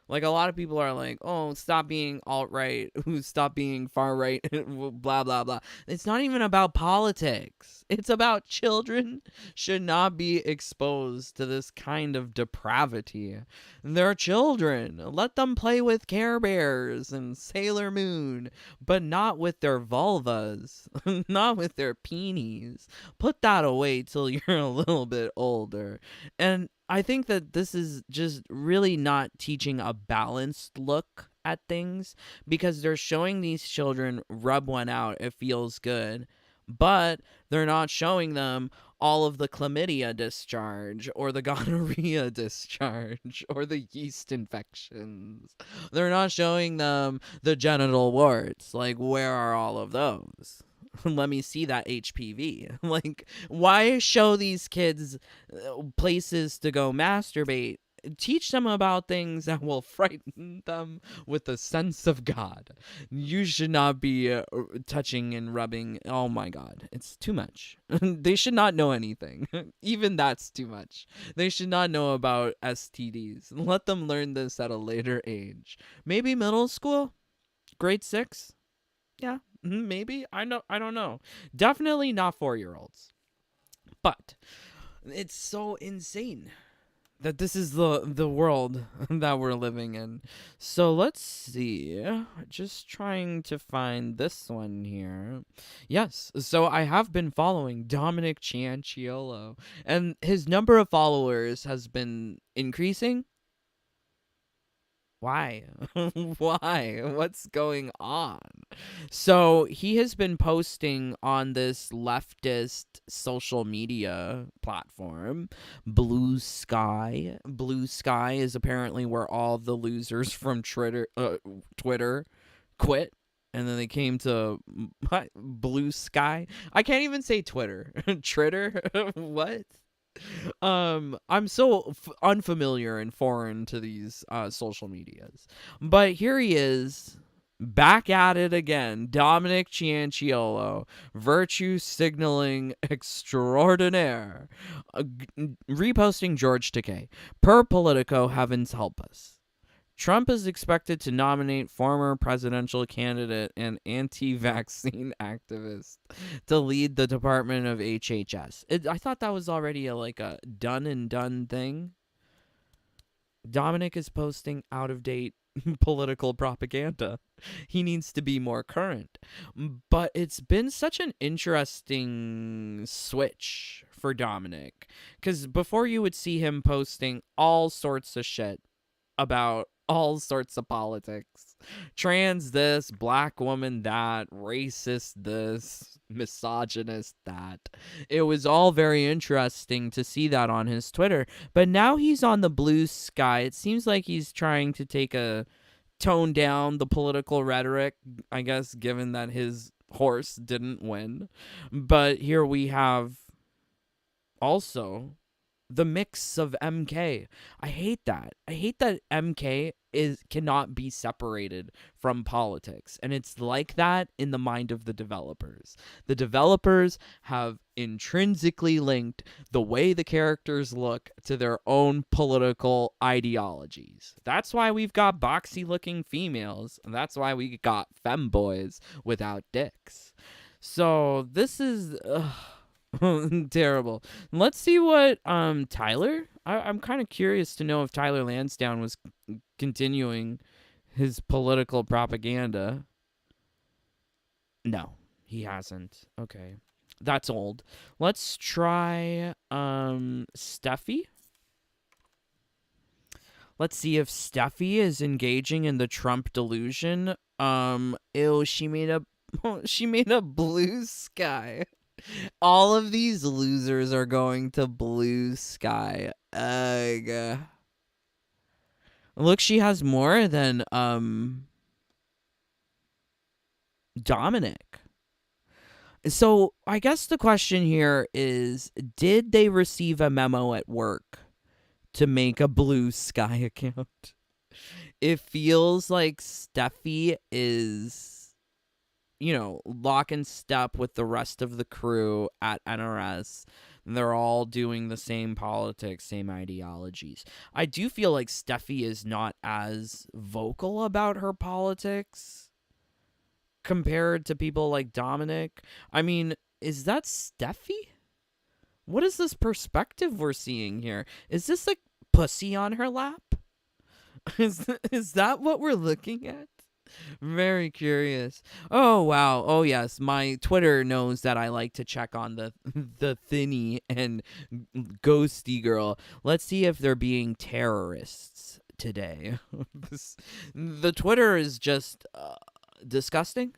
B: Like, a lot of people are like, oh, stop being alt-right, stop being far-right, blah, blah, blah. It's not even about politics. It's about children should not be exposed to this kind of depravity. They're children. Let them play with Care Bears and Sailor Moon, but not with their vulvas, not with their peenies. Put that away till you're a little bit older. And I think that this is just really not teaching a balanced look at things, because they're showing these children rub one out, it feels good, but they're not showing them all of the chlamydia discharge or the gonorrhea discharge or the yeast infections. They're not showing them the genital warts. Like, where are all of those? Let me see that HPV. Like, why show these kids places to go masturbate? Teach them about things that will frighten them with the sense of God. You should not be touching and rubbing. Oh my God, it's too much. They should not know anything. Even that's too much. They should not know about STDs. Let them learn this at a later age. Maybe middle school, grade 6. Yeah, maybe. I don't know. Definitely not 4-year-olds. But it's so insane that this is the world that we're living in. So let's see. Just trying to find this one here. Yes, so I have been following Dominic Cianciolo, and his number of followers has been increasing. Why? Why? What's going on? So he has been posting on this leftist social media platform, Blue Sky. Blue Sky is apparently where all the losers from Twitter quit. And then they came to Blue Sky. I can't even say Twitter. Tritter? What? I'm so unfamiliar and foreign to these social medias, but here he is, back at it again. Dominic Cianciolo, virtue signaling extraordinaire, reposting George Takei. Per Politico, heavens help us. Trump is expected to nominate former presidential candidate and anti-vaccine activist to lead the Department of HHS. I thought that was already a done and done thing. Dominic is posting out-of-date political propaganda. He needs to be more current. But it's been such an interesting switch for Dominic, because before you would see him posting all sorts of shit about all sorts of politics. Trans this, black woman that, racist this, misogynist that. It was all very interesting to see that on his Twitter. But now he's on the Blue Sky. It seems like he's trying to tone down the political rhetoric, I guess, given that his horse didn't win. But here we have also the mix of MK. I hate that. I hate that MK cannot be separated from politics. And it's like that in the mind of the developers. The developers have intrinsically linked the way the characters look to their own political ideologies. That's why we've got boxy looking females. And that's why we got femboys without dicks. So this is terrible. Let's see what Tyler. I'm kind of curious to know if Tyler Lansdowne was continuing his political propaganda. No, he hasn't. Okay, that's old. Let's try Steffi. Let's see if Steffi is engaging in the Trump delusion. Ew, she made a blue sky. All of these losers are going to blue sky. Ugh. Look, she has more than Dominic. So I guess the question here is, did they receive a memo at work to make a blue sky account? It feels like Steffi is, lock and step with the rest of the crew at NRS. They're all doing the same politics, same ideologies. I do feel like Steffi is not as vocal about her politics compared to people like Dominic. I mean, is that Steffi? What is this perspective we're seeing here? Is this like pussy on her lap? Is that what we're looking at? Very curious. Oh wow. Oh yes, my Twitter knows that I like to check on the thinny and ghosty girl. Let's see if they're being terrorists today. The Twitter is just disgusting.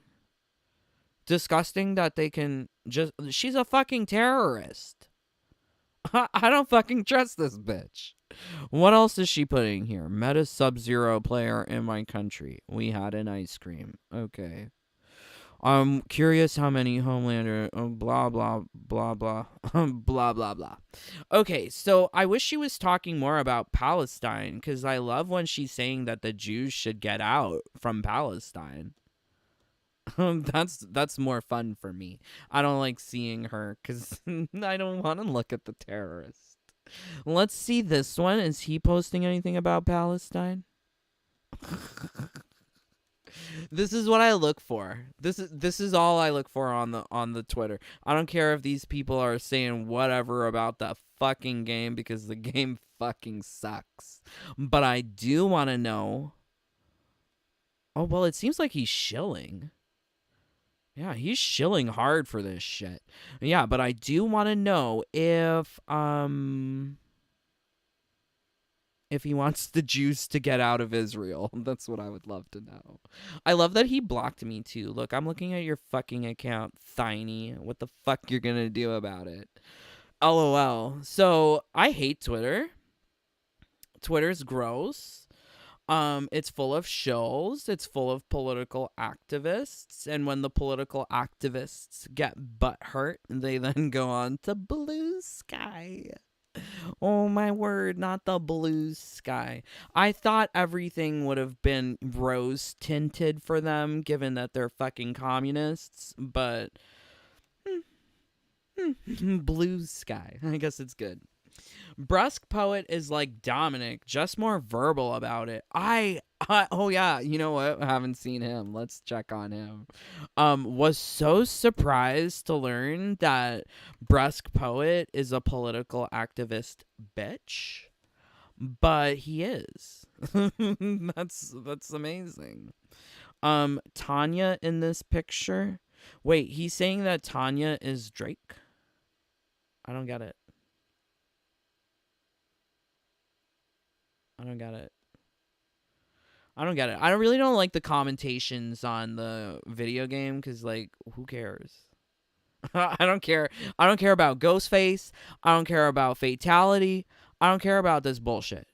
B: Disgusting that they can just. She's a fucking terrorist. I don't fucking trust this bitch. What else is she putting here? Meta Sub-Zero player in my country. We had an ice cream. Okay. I'm curious how many Homelander. Blah, blah, blah, blah. Blah, blah, blah. Okay, so I wish she was talking more about Palestine, because I love when she's saying that the Jews should get out from Palestine. That's more fun for me. I don't like seeing her because I don't want to look at the terrorist. Let's see this one. Is he posting anything about Palestine? This is what I look for. This is all I look for on the Twitter. I don't care if these people are saying whatever about the fucking game because the game fucking sucks. But I do want to know. Oh, well, it seems like he's shilling. Yeah, he's shilling hard for this shit. Yeah, but I do want to know if he wants the Jews to get out of Israel. That's what I would love to know. I love that he blocked me too. Look, I'm looking at your fucking account, Tiny. What the fuck you're gonna do about it? LOL. So, I hate Twitter. Twitter's gross. It's full of shills. It's full of political activists. And when the political activists get butthurt, they then go on to blue sky. Oh my word, not the blue sky. I thought everything would have been rose tinted for them, given that they're fucking communists, but blue sky. I guess it's good. Brusque Poet is like Dominic, just more verbal about it. Oh yeah, you know what? I haven't seen him. Let's check on him. Was so surprised to learn that Brusque Poet is a political activist bitch, but he is. That's amazing. Tanya in this picture. Wait, he's saying that Tanya is Drake? I don't get it. I don't get it. I really don't like the commentations on the video game because, like, who cares? I don't care. I don't care about Ghostface. I don't care about Fatality. I don't care about this bullshit.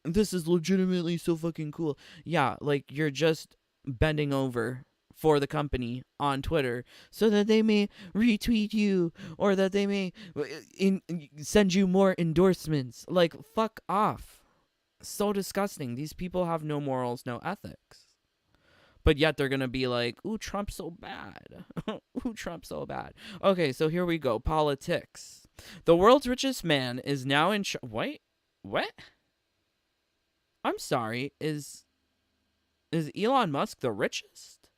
B: This is legitimately so fucking cool. Yeah, like, you're just bending over for the company on Twitter so that they may retweet you or that they may send you more endorsements. Like, fuck off. So disgusting. These people have no morals, no ethics. But yet they're going to be like, ooh, Trump's so bad. Ooh, Trump's so bad. Okay, so here we go. Politics. The world's richest man is now in Wait, what? I'm sorry. Is Elon Musk the richest?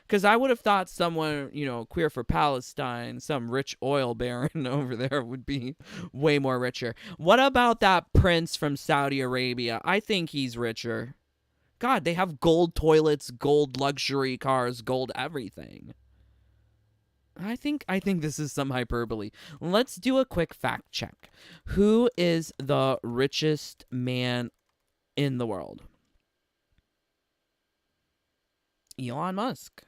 B: Because I would have thought someone, queer for Palestine, some rich oil baron over there would be way more richer. What about that prince from Saudi Arabia? I think he's richer. God, they have gold toilets, gold luxury cars, gold everything. I think this is some hyperbole. Let's do a quick fact check. Who is the richest man in the world? Elon Musk.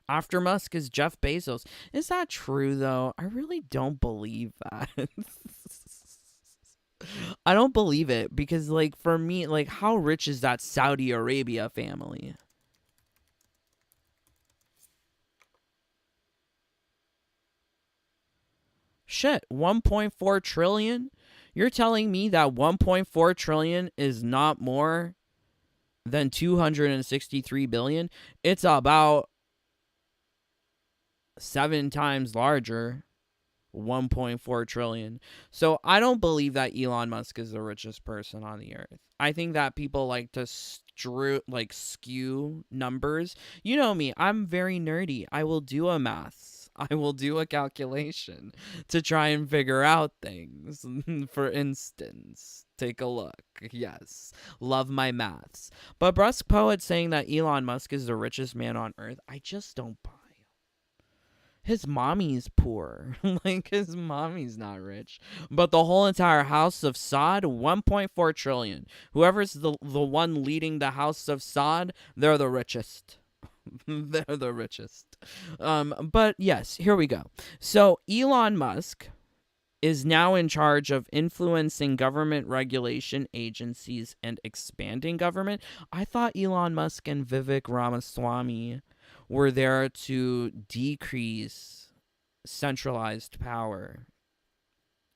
B: After Musk is Jeff Bezos. Is that true, though? I really don't believe that. I don't believe it because, like, for me, like, how rich is that Saudi Arabia family? Shit, 1.4 trillion? You're telling me that 1.4 trillion is not more than 263 billion? It's about 7 times larger. 1.4 trillion. So I don't believe that Elon Musk is the richest person on the earth. I think that people like to skew numbers. You know me, I'm very nerdy. I will do a maths. I will do a calculation to try and figure out things. For instance, take a look. Yes, love my maths. But Brusque Poet saying that Elon Musk is the richest man on earth, I just don't buy. His mommy's poor. Like, his mommy's not rich. But the whole entire House of Saud, 1.4 trillion. Whoever's the one leading the House of Saud, they're the richest. They're the richest. But yes, here we go. So Elon Musk is now in charge of influencing government regulation agencies and expanding government. I thought Elon Musk and Vivek Ramaswamy were there to decrease centralized power,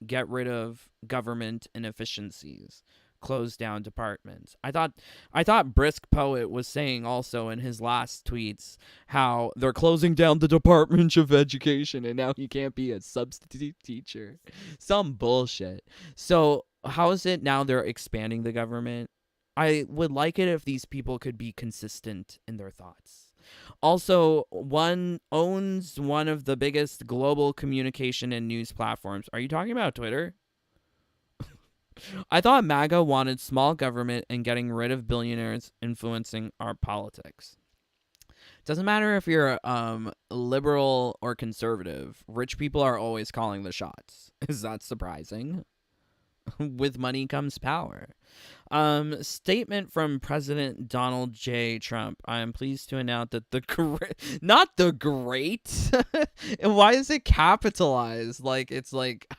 B: get rid of government inefficiencies, close down departments. I thought Brisk Poet was saying also in his last tweets how they're closing down the Department of Education and now he can't be a substitute teacher. Some bullshit. So how is it now they're expanding the government? I would like it if these people could be consistent in their thoughts. Also, one owns one of the biggest global communication and news platforms. Are you talking about Twitter? I thought MAGA wanted small government and getting rid of billionaires influencing our politics. Doesn't matter if you're liberal or conservative. Rich people are always calling the shots. Is that surprising? With money comes power. Statement from President Donald J. Trump. I am pleased to announce that not the great. And why is it capitalized? Like it's like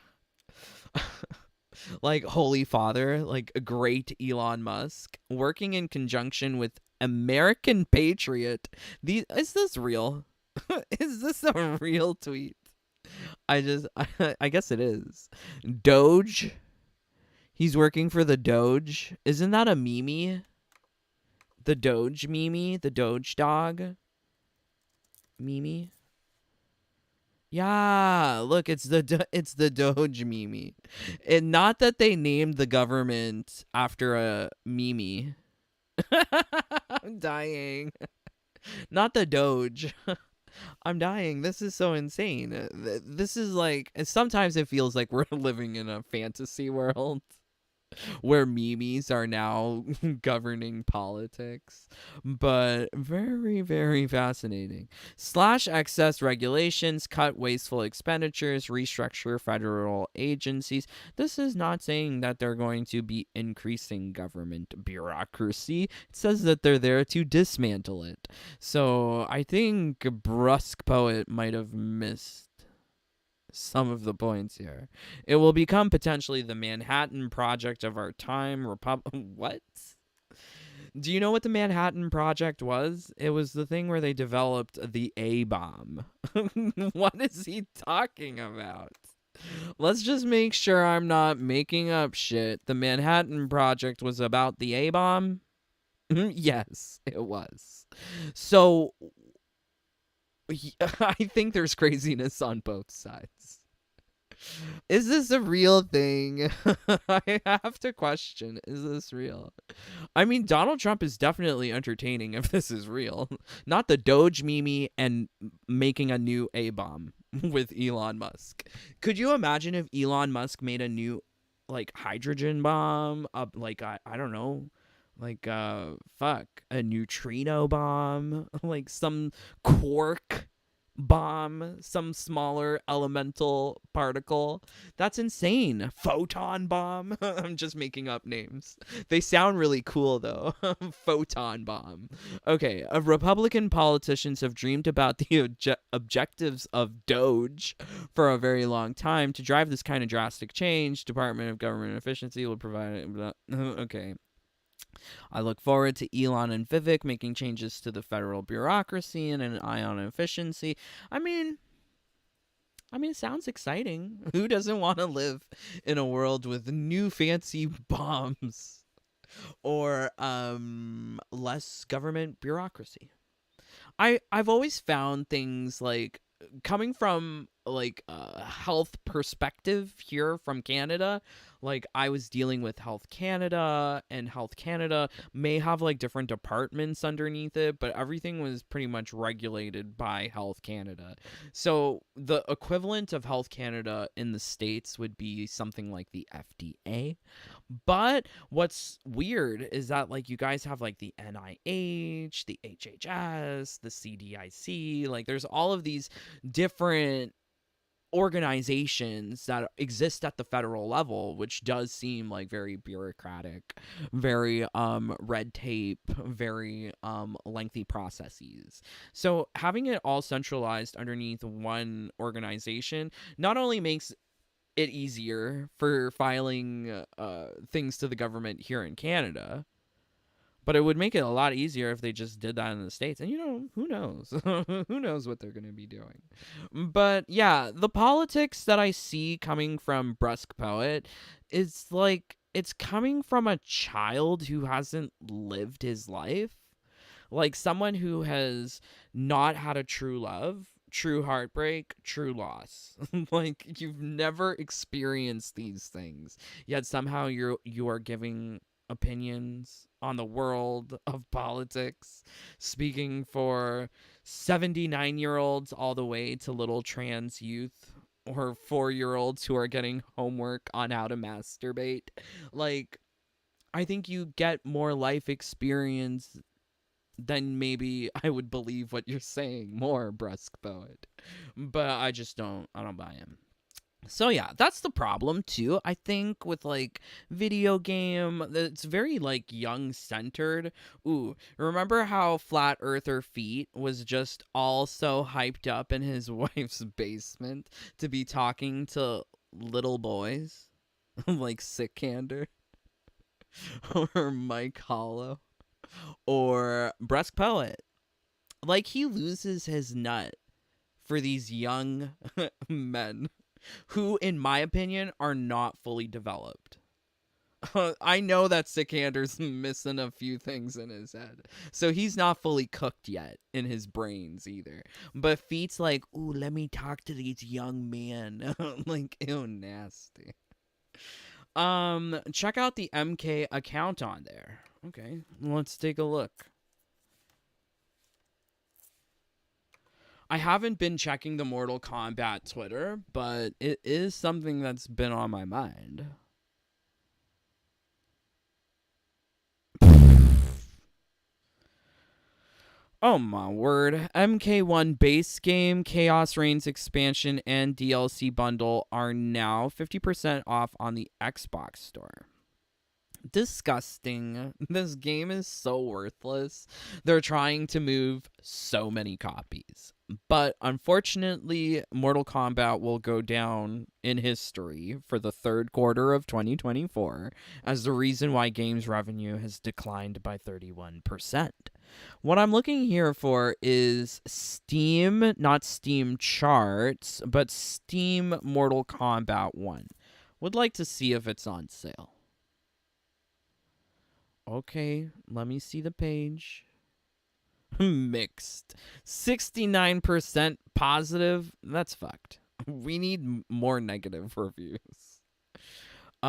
B: like Holy Father, like a great Elon Musk, working in conjunction with American Patriot. Is this real? Is this a real tweet? I guess it is. Doge. He's working for the Doge. Isn't that a meme? The Doge meme? The Doge dog? Meme? Yeah, look, it's the Doge meme. And not that they named the government after a meme. I'm dying. Not the Doge. I'm dying. This is so insane. This is like, sometimes it feels like we're living in a fantasy world where memes are now governing politics, but very, very fascinating. Slash excess regulations, cut wasteful expenditures, restructure federal agencies. This is not saying that they're going to be increasing government bureaucracy. It says that they're there to dismantle it. So I think Brusque Poet might have missed some of the points here. It will become potentially the Manhattan Project of our time. What? Do you know what the Manhattan Project was? It was the thing where they developed the A-bomb. What is he talking about? Let's just make sure I'm not making up shit. The Manhattan Project was about the A-bomb? Yes, it was. So, I think there's craziness on both sides. Is this a real thing? I have to question, is this real? I mean, Donald Trump is definitely entertaining if this is real. Not the Doge Mimi and making a new A-bomb with Elon Musk. Could you imagine if Elon Musk made a new, like, hydrogen bomb? Like, I don't know. Like, a neutrino bomb? Like, some quark bomb, some smaller elemental particle. That's insane. Photon bomb. I'm just making up names. They sound really cool though. Photon bomb. Okay, Republican politicians have dreamed about the objectives of Doge for a very long time. To drive this kind of drastic change, Department of Government Efficiency will provide okay. I look forward to Elon and Vivek making changes to the federal bureaucracy and an eye on efficiency. I mean, it sounds exciting. Who doesn't want to live in a world with new fancy bombs or less government bureaucracy? I've always found things like coming from like a health perspective here from Canada, like I was dealing with Health Canada, and Health Canada may have like different departments underneath it, but everything was pretty much regulated by Health Canada. So the equivalent of Health Canada in the States would be something like the FDA. But what's weird is that like you guys have like the NIH, the HHS, the CDIC, like there's all of these different organizations that exist at the federal level, which does seem like very bureaucratic, very red tape, very lengthy processes. So having it all centralized underneath one organization not only makes it easier for filing things to the government here in Canada, but it would make it a lot easier if they just did that in the States. And, you know, who knows? Who knows what they're going to be doing? But, yeah, the politics that I see coming from Brusque Poet is like, it's coming from a child who hasn't lived his life. Like someone who has not had a true love, true heartbreak, true loss. Like you've never experienced these things, yet somehow you are giving opinions on the world of politics, speaking for 79-year-olds all the way to little trans youth or 4-year-olds who are getting homework on how to masturbate. Like, I think you get more life experience than maybe I would believe what you're saying more, Brusque Poet. But I don't buy him. So yeah, that's the problem too, I think, with like video game. It's very like young centered. Ooh, remember how Flat Earther Feet was just all so hyped up in his wife's basement to be talking to little boys? Like Sick Candor or Mike Hollow or Brusque Poet. Like he loses his nut for these young men who, in my opinion, are not fully developed. I know that Sikander's missing a few things in his head, so he's not fully cooked yet in his brains either. But Feet's like, ooh, let me talk to these young men. Like, ew, nasty. Check out the MK account on there. Okay, let's take a look. I haven't been checking the Mortal Kombat Twitter, but it is something that's been on my mind. Oh my word. MK1 base game, Chaos Reigns expansion, and DLC bundle are now 50% off on the Xbox store. Disgusting. This game is so worthless. They're trying to move so many copies. But unfortunately, Mortal Kombat will go down in history for the third quarter of 2024 as the reason why games revenue has declined by 31%. What I'm looking here for is Steam, not Steam charts, but Steam Mortal Kombat 1. Would like to see if it's on sale. Okay, let me see the page. Mixed. 69% positive. That's fucked. We need more negative reviews. But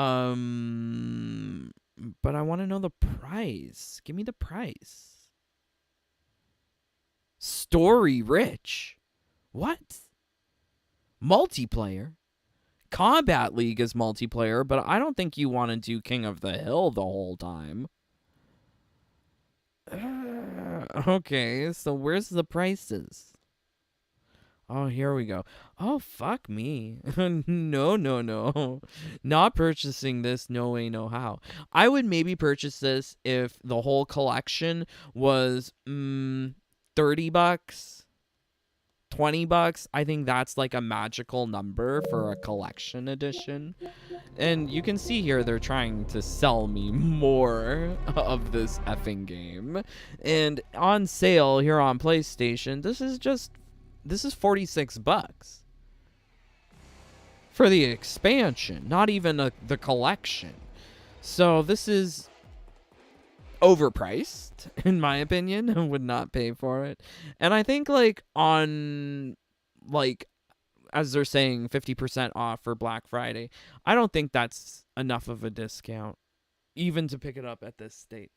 B: I want to know the price. Give me the price. Story rich. What? Multiplayer? Combat League is multiplayer, but I don't think you want to do King of the Hill the whole time. Okay, so where's the prices? Oh, here we go. Oh, fuck me. No. Not purchasing this, no way, no how. I would maybe purchase this if the whole collection was $30, $20. I think that's like a magical number for a collection edition. And you can see here they're trying to sell me more of this effing game. And on sale here on PlayStation, this is $46 for the expansion, not even the collection. So this is overpriced, in my opinion. I would not pay for it. And I think as they're saying 50% off for Black Friday, I don't think that's enough of a discount even to pick it up at this state.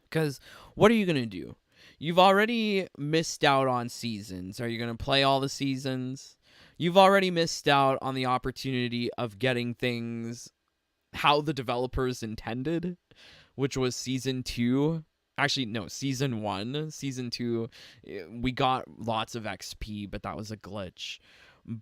B: Because what are you going to do? You've already missed out on seasons. Are you going to play all the seasons? You've already missed out on the opportunity of getting things how the developers intended, which was season 2. Actually, no, season 1. Season 2, we got lots of XP, but that was a glitch.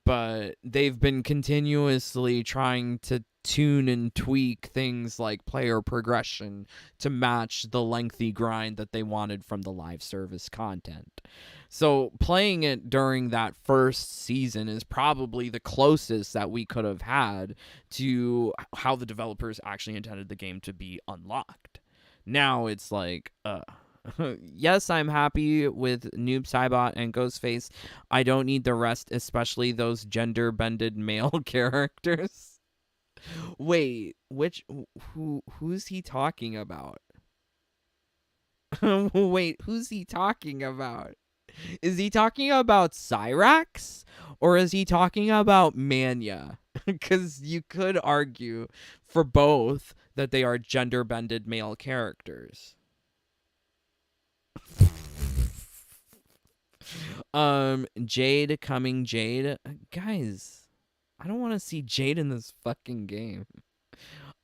B: But they've been continuously trying to tune and tweak things like player progression to match the lengthy grind that they wanted from the live service content. So playing it during that first season is probably the closest that we could have had to how the developers actually intended the game to be unlocked. Now it's like, yes, I'm happy with Noob Saibot and Ghostface. I don't need the rest, especially those gender-bended male characters. Wait, who's he talking about? Wait, who's he talking about? Is he talking about Cyrax? Or is he talking about Mania? Because you could argue for both that they are gender-bended male characters. Jade coming Jade. Guys, I don't want to see Jade in this fucking game.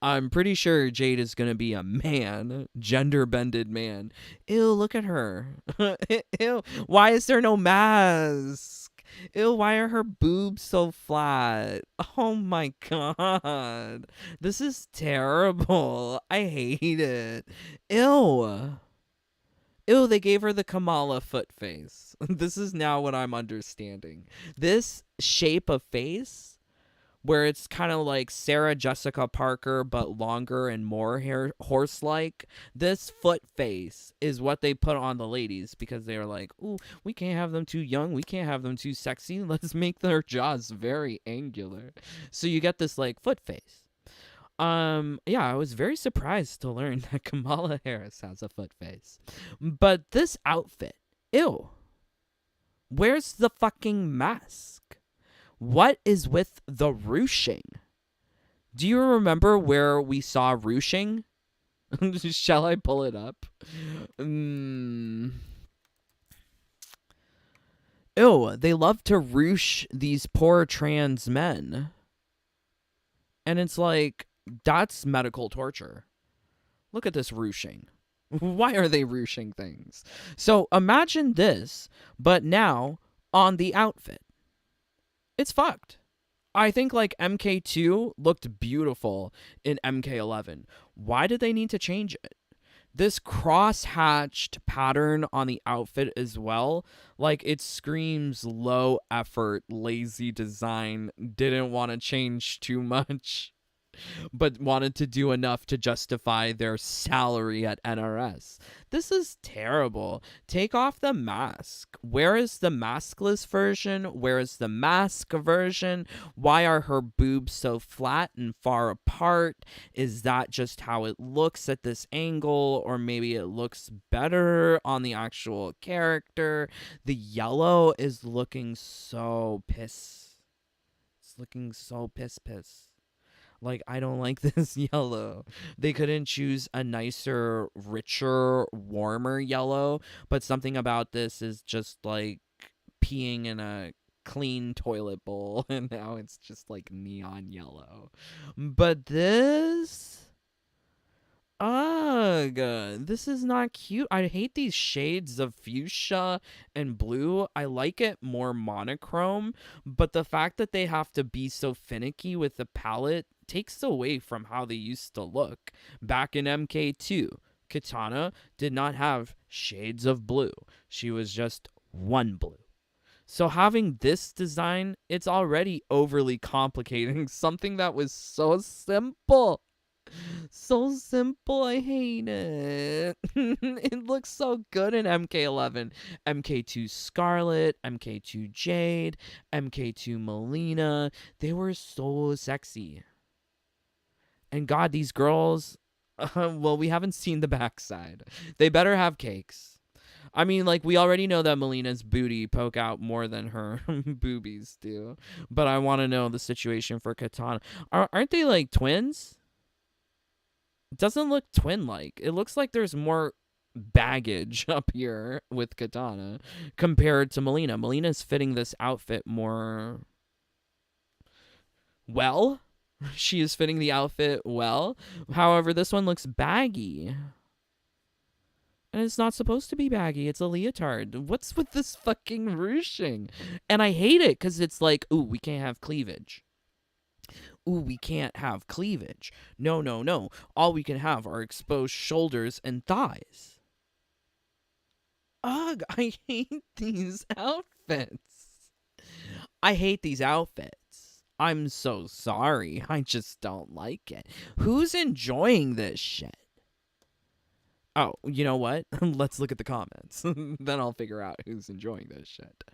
B: I'm pretty sure Jade is gonna be a man, gender-bended man. Ew, look at her. Ew, why is there no mask? Ew, why are her boobs so flat? Oh my god. This is terrible. I hate it. Ew. Ew, they gave her the Kamala foot face. This is now what I'm understanding. This shape of face, where it's kind of like Sarah Jessica Parker, but longer and more horse-like. This foot face is what they put on the ladies because they were like, ooh, we can't have them too young. We can't have them too sexy. Let's make their jaws very angular. So you get this like foot face. Yeah, I was very surprised to learn that Kamala Harris has a foot face. But this outfit, ew. Where's the fucking mask? What is with the ruching? Do you remember where we saw ruching? Shall I pull it up? Ew, they love to ruche these poor trans men. And it's like, that's medical torture. Look at this ruching. Why are they ruching things? So imagine this, but now on the outfit. It's fucked. I think like MK2 looked beautiful in MK11. Why did they need to change it? This cross-hatched pattern on the outfit as well, like it screams low effort, lazy design, didn't want to change too much, but wanted to do enough to justify their salary at NRS. This is terrible. Take off the mask. Where is the maskless version? Where is the mask version? Why are her boobs so flat and far apart? Is that just how it looks at this angle? Or maybe it looks better on the actual character? The yellow is looking so piss. It's looking so piss. Like, I don't like this yellow. They couldn't choose a nicer, richer, warmer yellow, but something about this is just like peeing in a clean toilet bowl, and now it's just like neon yellow. But this... Ugh, this is not cute. I hate these shades of fuchsia and blue. I like it more monochrome, but the fact that they have to be so finicky with the palette takes away from how they used to look. Back in MK2, Katana did not have shades of blue. She was just one blue. So having this design, it's already overly complicating something that was so simple. So simple, I hate it. It looks so good in MK11. MK2 Scarlet, MK2 Jade, MK2 Melina. They were so sexy. And God, these girls, well, we haven't seen the backside. They better have cakes. I mean, like, we already know that Melina's booty poke out more than her boobies do. But I want to know the situation for Katana. Aren't they, like, twins? It doesn't look twin-like. It looks like there's more baggage up here with Katana compared to Melina. Melina's fitting this outfit more well. She is fitting the outfit well. However, this one looks baggy. And it's not supposed to be baggy. It's a leotard. What's with this fucking ruching? And I hate it because it's like, ooh, we can't have cleavage. Ooh, we can't have cleavage. No. All we can have are exposed shoulders and thighs. Ugh, I hate these outfits. I hate these outfits. I'm so sorry. I just don't like it. Who's enjoying this shit? Oh, you know what? Let's look at the comments. Then I'll figure out who's enjoying this shit.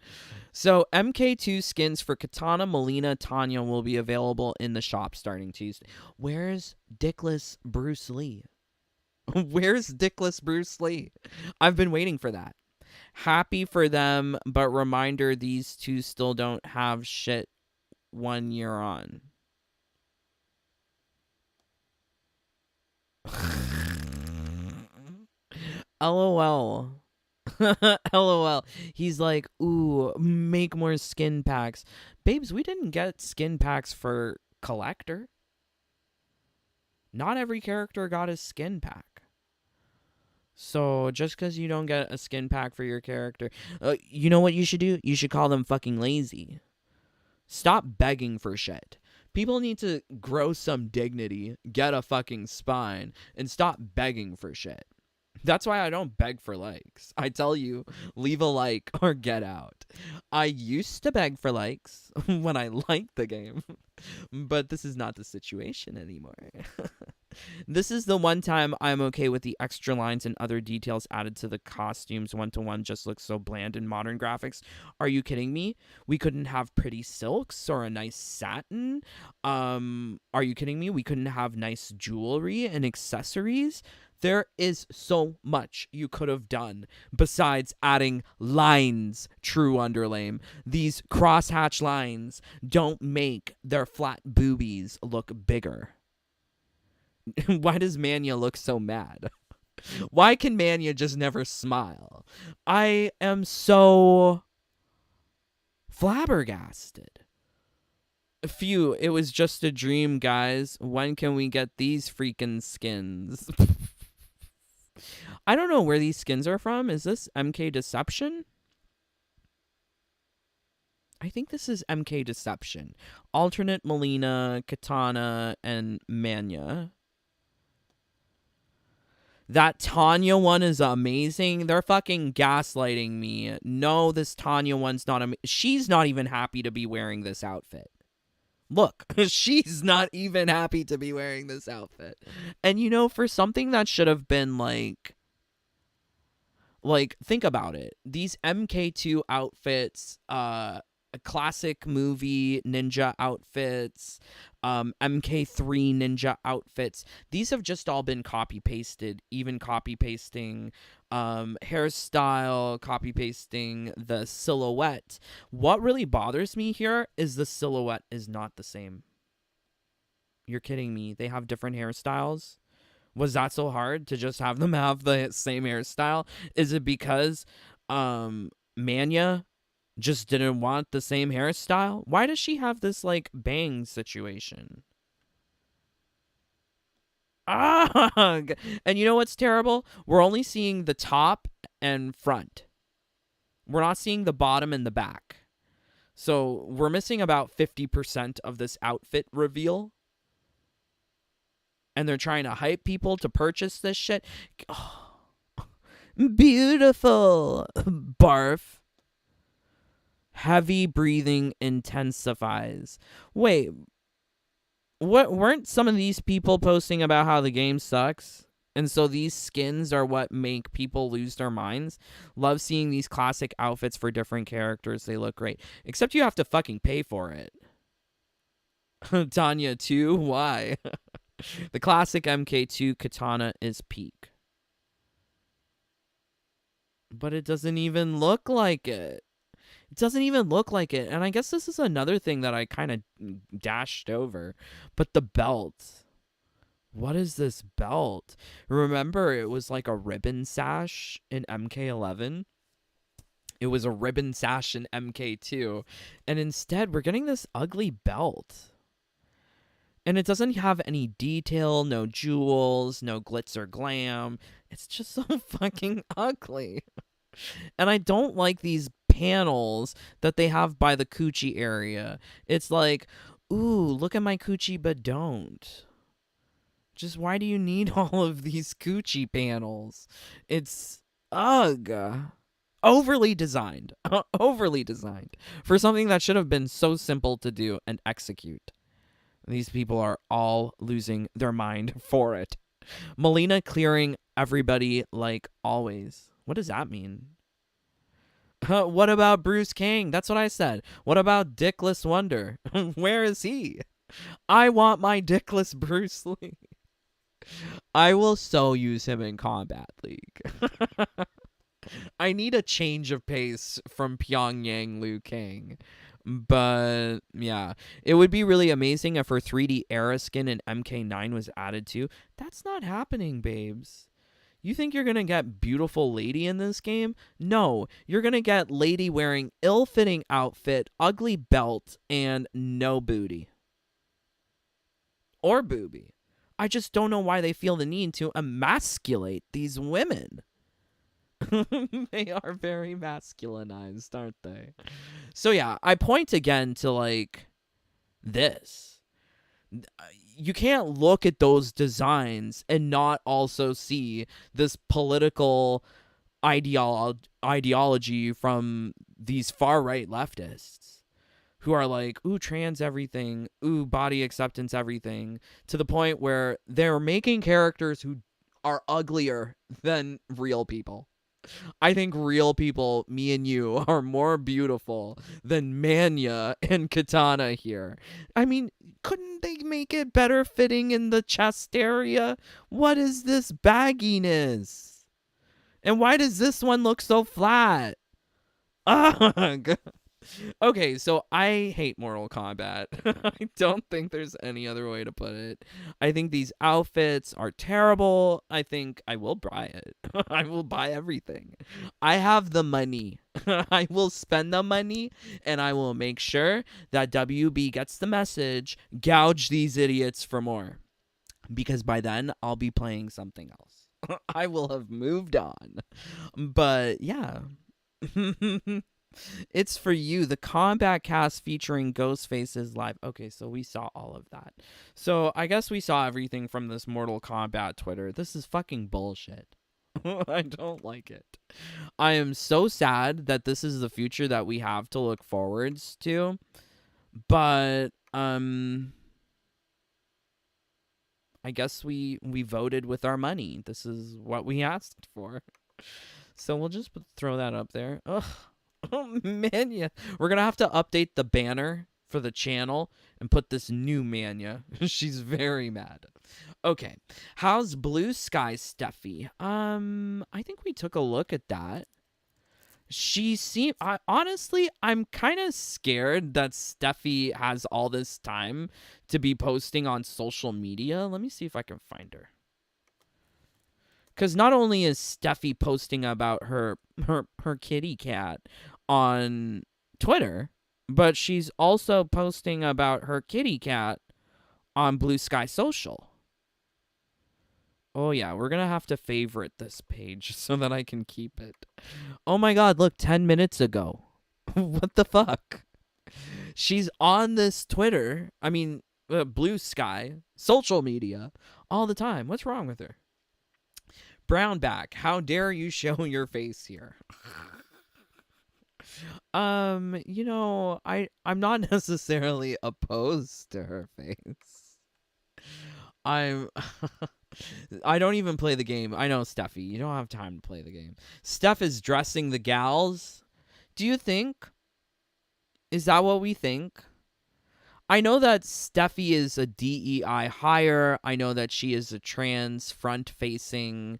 B: So, MK2 skins for Katana, Melina, Tanya will be available in the shop starting Tuesday. Where's Dickless Bruce Lee? Where's Dickless Bruce Lee? I've been waiting for that. Happy for them, but reminder, these two still don't have shit 1 year on. LOL. LOL. He's like, ooh, make more skin packs. Babes, we didn't get skin packs for collector. Not every character got a skin pack. So just because you don't get a skin pack for your character, you know what you should do? You should call them fucking lazy. Stop begging for shit. People need to grow some dignity, get a fucking spine, and stop begging for shit. That's why I don't beg for likes. I tell you, leave a like or get out. I used to beg for likes when I liked the game, but this is not the situation anymore. This is the one time I'm okay with the extra lines and other details added to the costumes. 1-to-1 just looks so bland in modern graphics. Are you kidding me? We couldn't have pretty silks or a nice satin. Are you kidding me? We couldn't have nice jewelry and accessories. There is so much you could have done besides adding lines, true underlame. These crosshatch lines don't make their flat boobies look bigger. Why does Mania look so mad? Why can Mania just never smile? I am so flabbergasted. Phew, it was just a dream, guys. When can we get these freaking skins? I don't know where these skins are from. Is this MK Deception? I think this is MK Deception. Alternate Melina, Katana, and Mania. That Tanya one is amazing. They're fucking gaslighting me. No, this Tanya one's not. She's not even happy to be wearing this outfit. Look, she's not even happy to be wearing this outfit. And you know, for something that should have been like, think about it. These MK2 outfits, classic movie ninja outfits, MK3 ninja outfits, these have just all been copy pasted, even copy pasting hairstyle, copy pasting the silhouette. What really bothers me here is the silhouette is not the same. You're kidding me. They have different hairstyles. Was that so hard to just have them have the same hairstyle? Is it because Manya just didn't want the same hairstyle? Why does she have this like bang situation? Ah, and you know what's terrible? We're only seeing the top and front. We're not seeing the bottom and the back. So we're missing about 50% of this outfit reveal. And they're trying to hype people to purchase this shit. Oh, beautiful. Barf. Heavy breathing intensifies. Wait, what? Weren't some of these people posting about how the game sucks? And so these skins are what make people lose their minds? Love seeing these classic outfits for different characters. They look great. Except you have to fucking pay for it. Tanya 2? Why? The classic MK2 katana is peak. But it doesn't even look like it. It doesn't even look like it. And I guess this is another thing that I kind of dashed over. But the belt. What is this belt? Remember, it was like a ribbon sash in MK11. It was a ribbon sash in MK2. And instead, we're getting this ugly belt. And it doesn't have any detail, no jewels, no glitz or glam. It's just so fucking ugly. And I don't like these panels that they have by the coochie area. It's like, ooh, look at my coochie, but don't. Just why do you need all of these coochie panels? It's, ugh. Overly designed. Overly designed. For something that should have been so simple to do and execute. These people are all losing their mind for it. Melina clearing everybody like always. What does that mean? What about Bruce King? That's what I said. What about Dickless Wonder? Where is he? I want my Dickless Bruce Lee. I will so use him in Kombat League. I need a change of pace from Pyongyang Liu Kang. But yeah, it would be really amazing if her 3D era skin in MK9 was added too. That's not happening, babes. You think you're going to get beautiful lady in this game? No, you're going to get lady wearing ill-fitting outfit, ugly belt, and no booty. Or boobie. I just don't know why they feel the need to emasculate these women. They are very masculinized, aren't they? So yeah, I point again to like this. You can't look at those designs and not also see this political ideology from these far-right leftists who are like, ooh, trans everything, ooh, body acceptance everything, to the point where they're making characters who are uglier than real people. I think real people, me and you, are more beautiful than Manya and Katana here. I mean, couldn't they make it better fitting in the chest area? What is this bagginess? And why does this one look so flat? Ugh. Okay, so I hate Mortal Kombat. I don't think there's any other way to put it. I think these outfits are terrible. I think I will buy it. I will buy everything. I have the money. I will spend the money, and I will make sure that WB gets the message, gouge these idiots for more. Because by then, I'll be playing something else. I will have moved on. But yeah. It's for you. The Kombat cast featuring Ghostface is live. Okay, so we saw all of that. So I guess we saw everything from this Mortal Kombat Twitter. This is fucking bullshit. I don't like it. I am so sad that this is the future that we have to look forwards to. But I guess we voted with our money. This is what we asked for. So we'll just throw that up there. Ugh. Oh, Mania. We're going to have to update the banner for the channel and put this new Mania. She's very mad. Okay. How's Blue Sky Steffi? I think we took a look at that. She seemed... honestly, I'm kind of scared that Steffi has all this time to be posting on social media. Let me see if I can find her. Because not only is Steffi posting about her kitty cat on Twitter, but she's also posting about her kitty cat on Blue Sky Social. Oh yeah, we're going to have to favorite this page so that I can keep it. Oh my god, look, 10 minutes ago. What the fuck? She's on this Twitter, Blue Sky, social media, all the time. What's wrong with her? Brownback, how dare you show your face here? I'm not necessarily opposed to her face. I don't even play the game. I know, Steffi, you don't have time to play the game. Steph is dressing the gals. Do you think? Is that what we think? I know that Steffi is a DEI hire. I know that she is a trans front-facing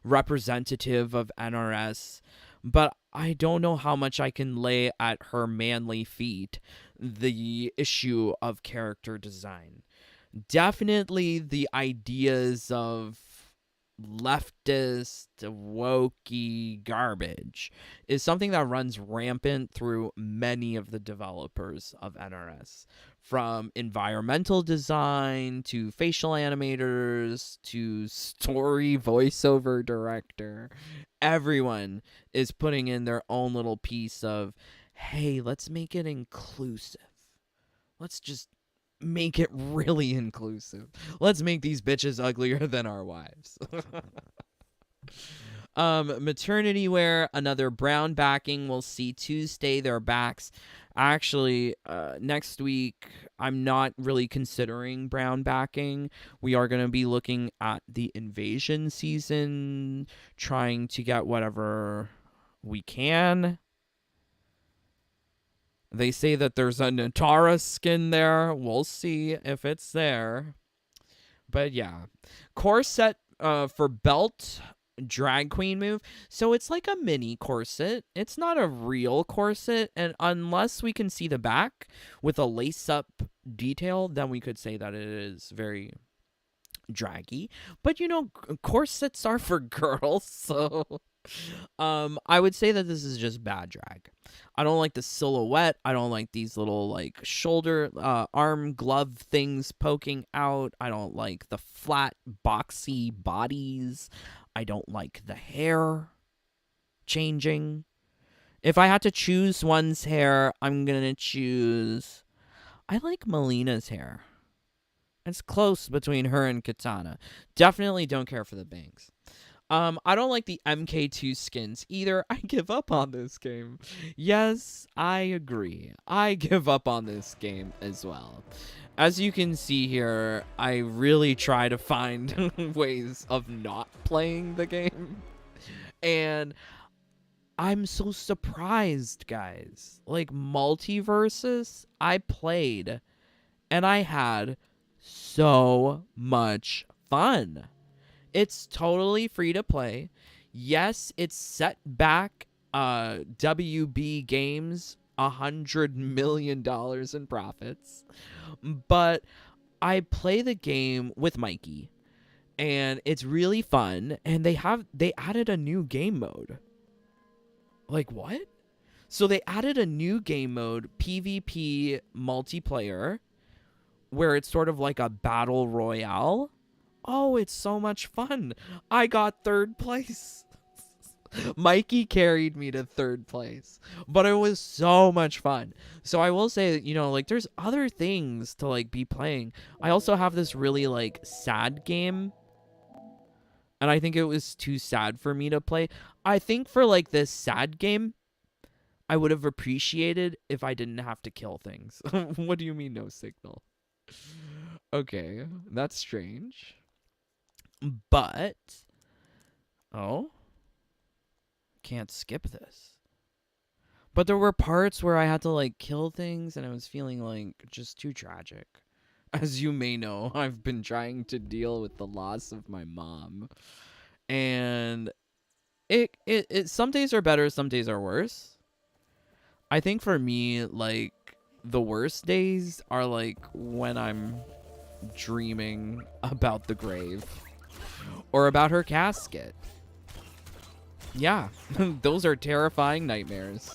B: representative of NRS, but I don't know how much I can lay at her manly feet the issue of character design. Definitely the ideas of leftist, wokey garbage is something that runs rampant through many of the developers of NRS. From environmental design to facial animators to story voiceover director, everyone is putting in their own little piece of, hey, let's make it inclusive. Let's just make it really inclusive. Let's make these bitches uglier than our wives. Maternity wear, another brown backing. We'll see Tuesday their backs. Actually, next week, I'm not really considering brown backing. We are going to be looking at the invasion season, trying to get whatever we can. They say that there's a Natara skin there. We'll see if it's there. But yeah. Corset for belt, drag queen move. So it's like a mini corset. It's not a real corset. And unless we can see the back with a lace-up detail, then we could say that it is very draggy. But corsets are for girls, so... I would say that this is just bad drag. I don't like the silhouette. I don't like these little shoulder, arm glove things poking out. I don't like the flat, boxy bodies. I don't like the hair changing. If I had to choose one's hair, I'm gonna choose... I like Melina's hair. It's close between her and Katana. Definitely don't care for the bangs. I don't like the MK2 skins either. I give up on this game. Yes, I agree. I give up on this game as well. As you can see here, I really try to find ways of not playing the game. And I'm so surprised, guys. Like, Multiversus, I played, and I had so much fun. It's totally free to play. Yes, it's set back WB Games $100 million in profits. But I play the game with Mikey, and it's really fun. And they added a new game mode. Like, what? So they added a new game mode, PvP multiplayer, where it's sort of like a battle royale. Oh, it's so much fun. I got third place. Mikey carried me to third place, but it was so much fun. So I will say that, like, there's other things to, like, be playing. I also have this really, like, sad game, and I think it was too sad for me to play. I think for, like, this sad game, I would have appreciated if I didn't have to kill things. What do you mean, no signal? Okay, that's strange. But, oh, can't skip this. But there were parts where I had to, like, kill things, and I was feeling, like, just too tragic. As you may know, I've been trying to deal with the loss of my mom. And it some days are better, some days are worse. I think for me, like, the worst days are, like, when I'm dreaming about the grave or about her casket. Yeah, those are terrifying nightmares.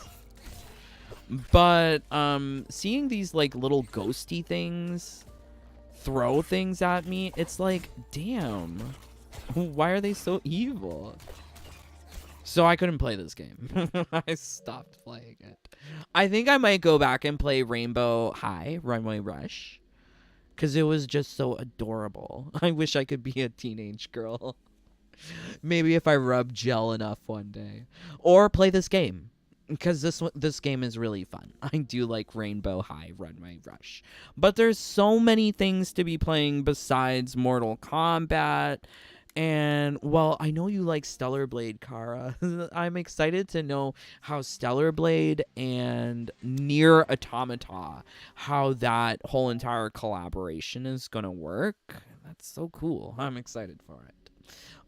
B: But seeing these, like, little ghosty things throw things at me, it's like, damn, why are they so evil? So I couldn't play this game. I stopped playing it. I think I might go back and play Rainbow High Runway Rush, because it was just so adorable. I wish I could be a teenage girl. Maybe if I rub gel enough one day. Or play this game, because this game is really fun. I do like Rainbow High Runway Rush. But there's so many things to be playing besides Mortal Kombat. And, well, I know you like Stellar Blade, Kara. I'm excited to know how Stellar Blade and Nier Automata, how that whole entire collaboration is going to work. That's so cool. I'm excited for it.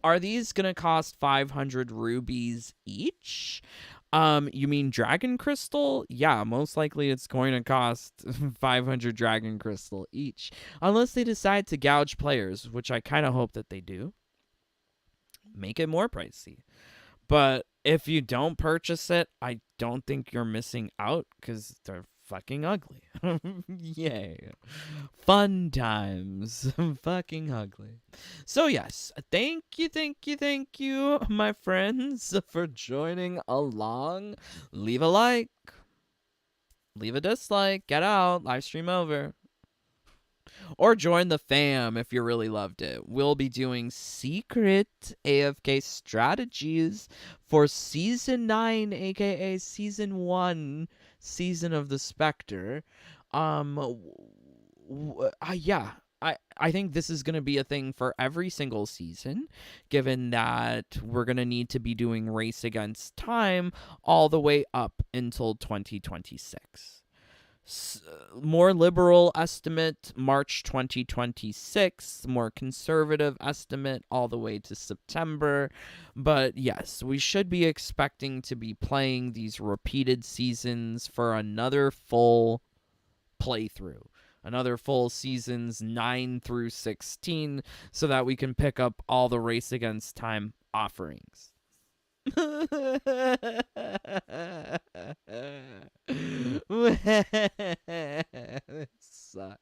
B: Are these going to cost 500 rubies each? You mean Dragon Crystal? Yeah, most likely it's going to cost 500 Dragon Crystal each. Unless they decide to gouge players, which I kind of hope that they do. Make it more pricey. But if you don't purchase it, I don't think you're missing out, because they're fucking ugly. Yay. Fun times. Fucking ugly. So yes, thank you, my friends, for joining along. Leave a like. Leave a dislike. Get out. Live stream over. Or join the fam if you really loved it. We'll be doing secret AFK strategies for Season 9, aka Season 1, Season of the Spectre. Yeah. I think this is going to be a thing for every single season, given that we're going to need to be doing Race Against Time all the way up until 2026. More liberal estimate, March 2026. More conservative estimate, all the way to September. But yes, we should be expecting to be playing these repeated seasons for another full playthrough. Another full seasons 9 through 16, so that we can pick up all the Race Against Time offerings. It sucks.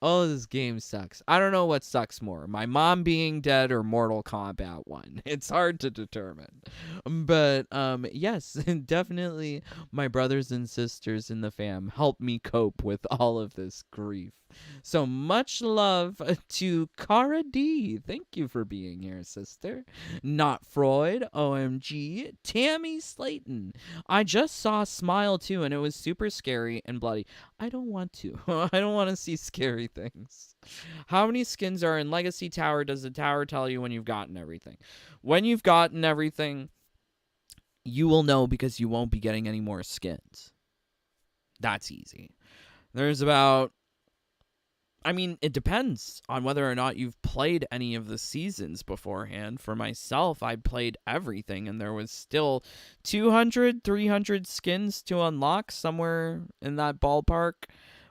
B: Oh, this game sucks. I don't know what sucks more, my mom being dead or Mortal Kombat 1. It's hard to determine. But yes, definitely my brothers and sisters in the fam help me cope with all of this grief. So much love to Cara D. Thank you for being here, sister. Not Freud, OMG. Tammy Slayton. I just saw Smile 2 and it was super scary and bloody. I don't want to. I don't want to see scary things. How many skins are in Legacy Tower? Does the tower tell you when you've gotten everything? When you've gotten everything, you will know, because you won't be getting any more skins. That's easy. There's about... I mean, it depends on whether or not you've played any of the seasons beforehand. For myself, I played everything, and there was still 200, 300 skins to unlock, somewhere in that ballpark.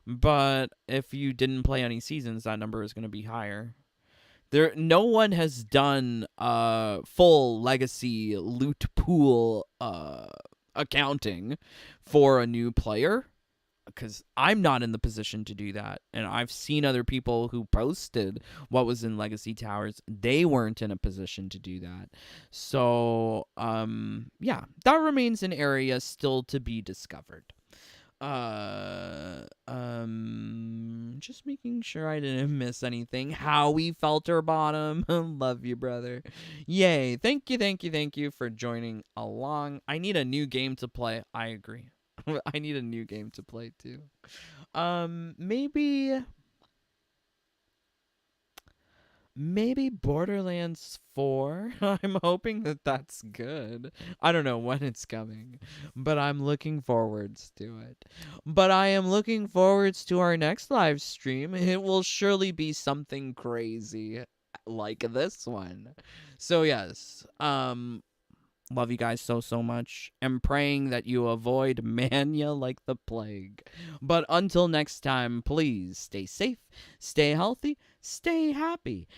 B: But if you didn't play any seasons, that number is going to be higher. No one has done full legacy loot pool accounting for a new player. because I'm not in the position to do that. And I've seen other people who posted what was in Legacy Towers. They weren't in a position to do that. So, yeah, that remains an area still to be discovered. Just making sure I didn't miss anything. Howie Felterbottom, love you, brother. Yay! Thank you for joining along. I need a new game to play. I agree. I need a new game to play too. Maybe Borderlands 4. I'm hoping that that's good. I don't know when it's coming, but I'm looking forwards to it. But I am looking forwards to our next live stream. It will surely be something crazy like this one. So yes, love you guys so much. Am praying that you avoid mania like the plague. But until next time, please stay safe, stay healthy, stay happy.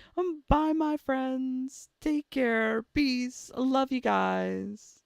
B: Bye, my friends. Take care. Peace. Love you guys.